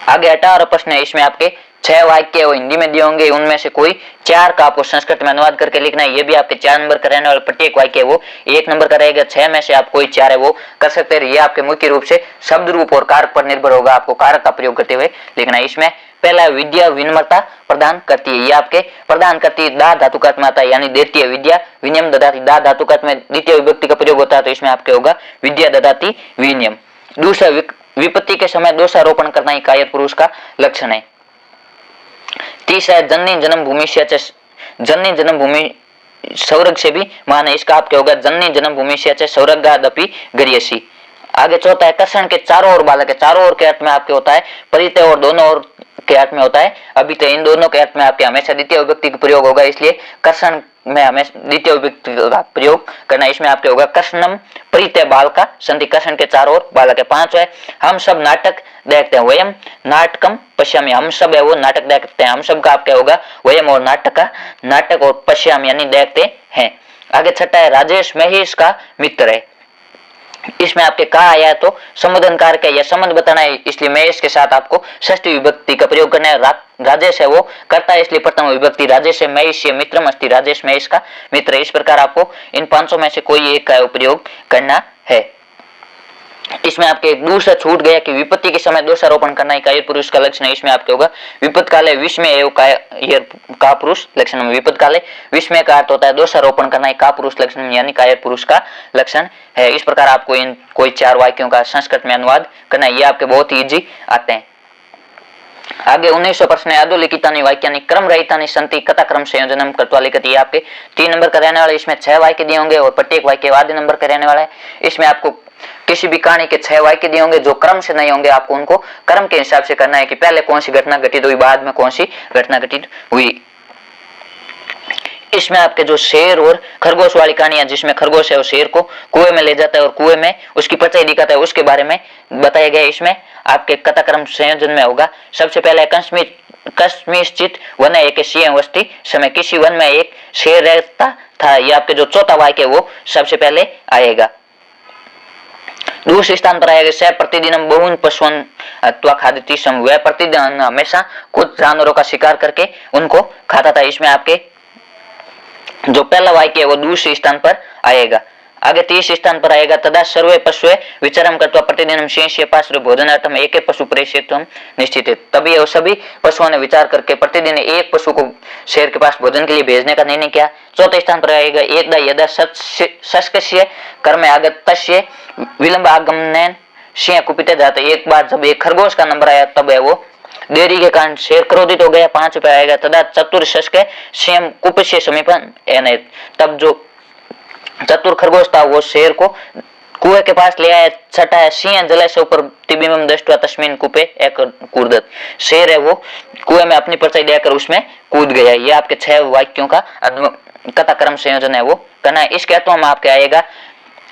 आगे 18 प्रश्न है, इसमें आपके 6 वाक्य वो हिंदी में दिए होंगे, उनमें से कोई 4 का आपको संस्कृत में अनुवाद करके लिखना है। ये भी आपके 4 नंबर का रहने वाला, प्रत्येक वाक्य वो 1 नंबर का रहेगा। 6 में से आप कोई 4 है वो कर सकते हैं। ये आपके मुख्य रूप से शब्द रूप और कारक पर निर्भर होगा, आपको कारक का प्रयोग करते हुए लिखना है। इसमें पहला विद्या विनम्रता प्रदान करती है, ये आपके प्रदान करती है दा धातु का आता है, यानी देती है विद्या, विनियम ददाती दा धातु का में द्वितीय विभक्ति का प्रयोग होता है, तो इसमें आपके होगा विद्या ददाती विनियम। दूसरा विपत्ति के समय दोषारोपण करना ही कायर पुरुष का लक्षण है। तीसरा जननी जन्मभूमि से जननी जन्मभूमि सौरग से भी मान है, इसका आप क्या होगा जननी जन्मभूमि से सौरगादपि गरियसी। आगे चौथा है कर्षण के चारों ओर बालक है, चारों ओर के अर्थ में आपके होता है परितय और दोनों ओर के अर्थ में होता है अभितय, इन दोनों के अर्थ में आपके हमेशा द्वितीय विभक्ति का प्रयोग होगा, इसलिए कर्षण में हमें द्वितीय विभक्ति का प्रयोग करना। इसमें आपके होगा कर्षणम परितय बाल का संधि, कर्षण के चारों ओर बालक है। 5 है हम सब नाटक देखते हैं, वयम नाटकम पश्यामी, हम सब है वो नाटक देखते हैं, हम सब का आपका होगा वयम और नाटक का नाटक और पश्याम यानी देखते हैं। आगे छठा है राजेश महेश का मित्र है, इसमें आपके कहा आया है तो संबोधन कारक है या संबंध बताना है, इसलिए महेश के साथ आपको षष्ठी विभक्ति का प्रयोग करना है। राजेश है वो करता है इसलिए प्रथम विभक्ति राजेश है, महेश मित्रम अस्ति, राजेश महेश का मित्र है। इस प्रकार आपको इन 500 में से कोई एक का प्रयोग करना है। इसमें आपके दूसरा छूट गया कि विपत्ति के समय दोषारोपण करना ही कायर पुरुष का लक्षण है। इसमें आपके होगा विपत्त काले विष में एवं का पुरुष लक्षण में, विपत्त काले विष में का अर्थ होता है दोषारोपण करना ही का पुरुष लक्षण यानी कायर पुरुष का लक्षण है। इस प्रकार आपको इन कोई 4 वाक्यों का संस्कृत में अनुवाद करना है, ये आपके बहुत ही इजी आते हैं। आगे 19 प्रश्न है अधोलिखितानि वाक्यानि क्रम रहितानि सन्ति कथा क्रम संयोजनम कृत्वा लिखति, ये आपके 3 नंबर का रहने वाला। इसमें 6 वाक्य दिए होंगे और प्रत्येक वाक्य आधे नंबर का रहने वाला है। इसमें आपको किसी भी कहानी के 6 वाक्य दिए होंगे, जो क्रम से नहीं होंगे आपको उनको क्रम के हिसाब से करना है कि पहले कौन सी घटना घटित हुई बाद में कौन सी घटना घटित हुई। इसमें आपके जो शेर और खरगोश वाली कहानी है, जिसमें खरगोश है वो शेर को कुएं में ले जाता है और कुएं में उसकी परछाई दिखाता है, उसके बारे में बताया गया। इसमें आपके कथाक्रम संयोजन में होगा सबसे पहले कस्मिश्चित वन एक सिंह वस्ती समय, किसी वन में एक शेर रहता था, ये आपके जो चौथा वाक्य है वो सबसे पहले आएगा। दूसरे स्थान पर आएगा सह प्रतिदिन बहुन पशुन अथवा खादती सम, वह प्रतिदिन हमेशा कुछ जानवरों का शिकार करके उनको खाता था। इसमें आपके जो पहला वाक्य है वो दूसरे स्थान पर आएगा। आगे 30 स्थान पर आएगा तदा सर्वे पशु विचारम करता प्रतिदिन शेष पास भोजनार्थम एक पशु प्रेषित निश्चित है, तभी वो सभी पशुओं ने विचार करके प्रतिदिन एक पशु को शेर के पास भोजन के लिए भेजने का निर्णय किया। चौथे स्थान पर आएगा एकदा यदा शस्कस्य कर्म आगत तस्य विलंब आगमन सिंह कुपित जाते, एक बार जब एक खरगोश का नंबर आया तब है वो देरी के कारण शेर क्रोधित हो गया। 5 पे आएगा तदा चतुर्शस्क सिंह कुप से समीप, तब जो चतुर खरगोश था वो शेर को कुएं के पास ले आया। छठा है सिंह जल से ऊपर तिबिमम दृष्टवा तस्मिन कुपे एक कूदत, शेर है वो कुएं में अपनी परछाई देकर उसमें कूद गया। ये आपके 6 वाक्यों का कथाक्रम संयोजन है वो करना है। इसके अर्थों में आपके आएगा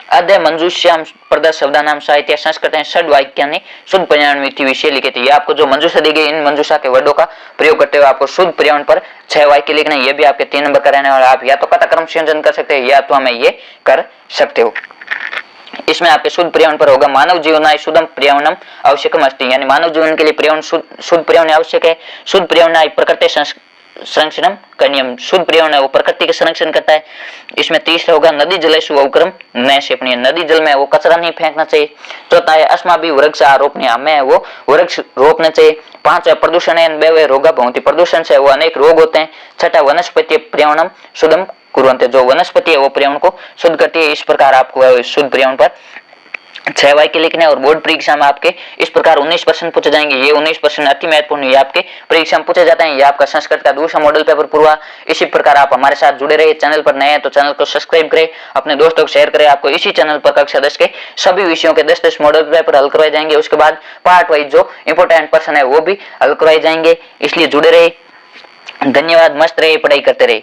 अध्याय मंजूष्याम प्रदर्श शब्दानाम साहित्य संस्कृत षड वाक्यानि शुद्ध पर्यावरण विधि विषय लिखे थे। ये आपको जो मंजूषा दी गई इन मंजूषा के वर्डों का प्रयोग करते हुए आपको शुद्ध पर्यावरण पर 6 वाक्य लिखने, ये भी आपके 3 नंबर का रहने वाला। आप या तो कथा क्रम संयोजन कर सकते हैं या तो हमें ये कर सकते हो। इसमें आपके शुद्ध पर्यावरण पर होगा मानव जीवनाय शुद्धम पर्यावरणम आवश्यकम अस्ति, यानी मानव जीवन के लिए पर्यावरण शुद्ध पर्यावरण आवश्यक है। शुद्ध पर्यावरण प्रकृति संरक्षण का नियम, शुद्ध पर्यावरण है वो प्रकृति के संरक्षण करता है। इसमें तीसरा होगा नदी जलेषु अवक्रम न सेपनीय, नदी जल में वो कचरा नहीं फेंकना चाहिए। चौथा है अस्माभि वृक्ष आरोपनीय, हमें वो वृक्ष रोपने चाहिए। 5 है प्रदूषण है 2 रोगा भवन्ति, प्रदूषण से वो अनेक रोग होते हैं। 6 वनस्पति पर्यावरणम शुद्धम कुर्वन्ते, जो वनस्पति है वो पर्यावरण को शुद्ध करती है। इस प्रकार आपको शुद्ध पर्यावरण पर 6 वाक्य लिखने और बोर्ड परीक्षा में आपके इस प्रकार 19 प्रश्न पूछे जाएंगे। ये 19 प्रश्न अति महत्वपूर्ण ये आपके परीक्षा में पूछे जाते हैं। ये आपका संस्कृत का दूसरा मॉडल पेपर पूरा। इसी प्रकार आप हमारे साथ जुड़े रहे। चैनल पर नए हैं तो चैनल को सब्सक्राइब करें, अपने दोस्तों को शेयर करें। आपको इसी चैनल पर कक्षा 10 के सभी विषयों के 10 मॉडल पेपर हल करवाए जाएंगे। उसके बाद पार्ट वाइज जो इंपोर्टेंट प्रश्न है वो भी हल करवाए जाएंगे, इसलिए जुड़े रहे। धन्यवाद। मस्त रहे, पढ़ाई करते रहे।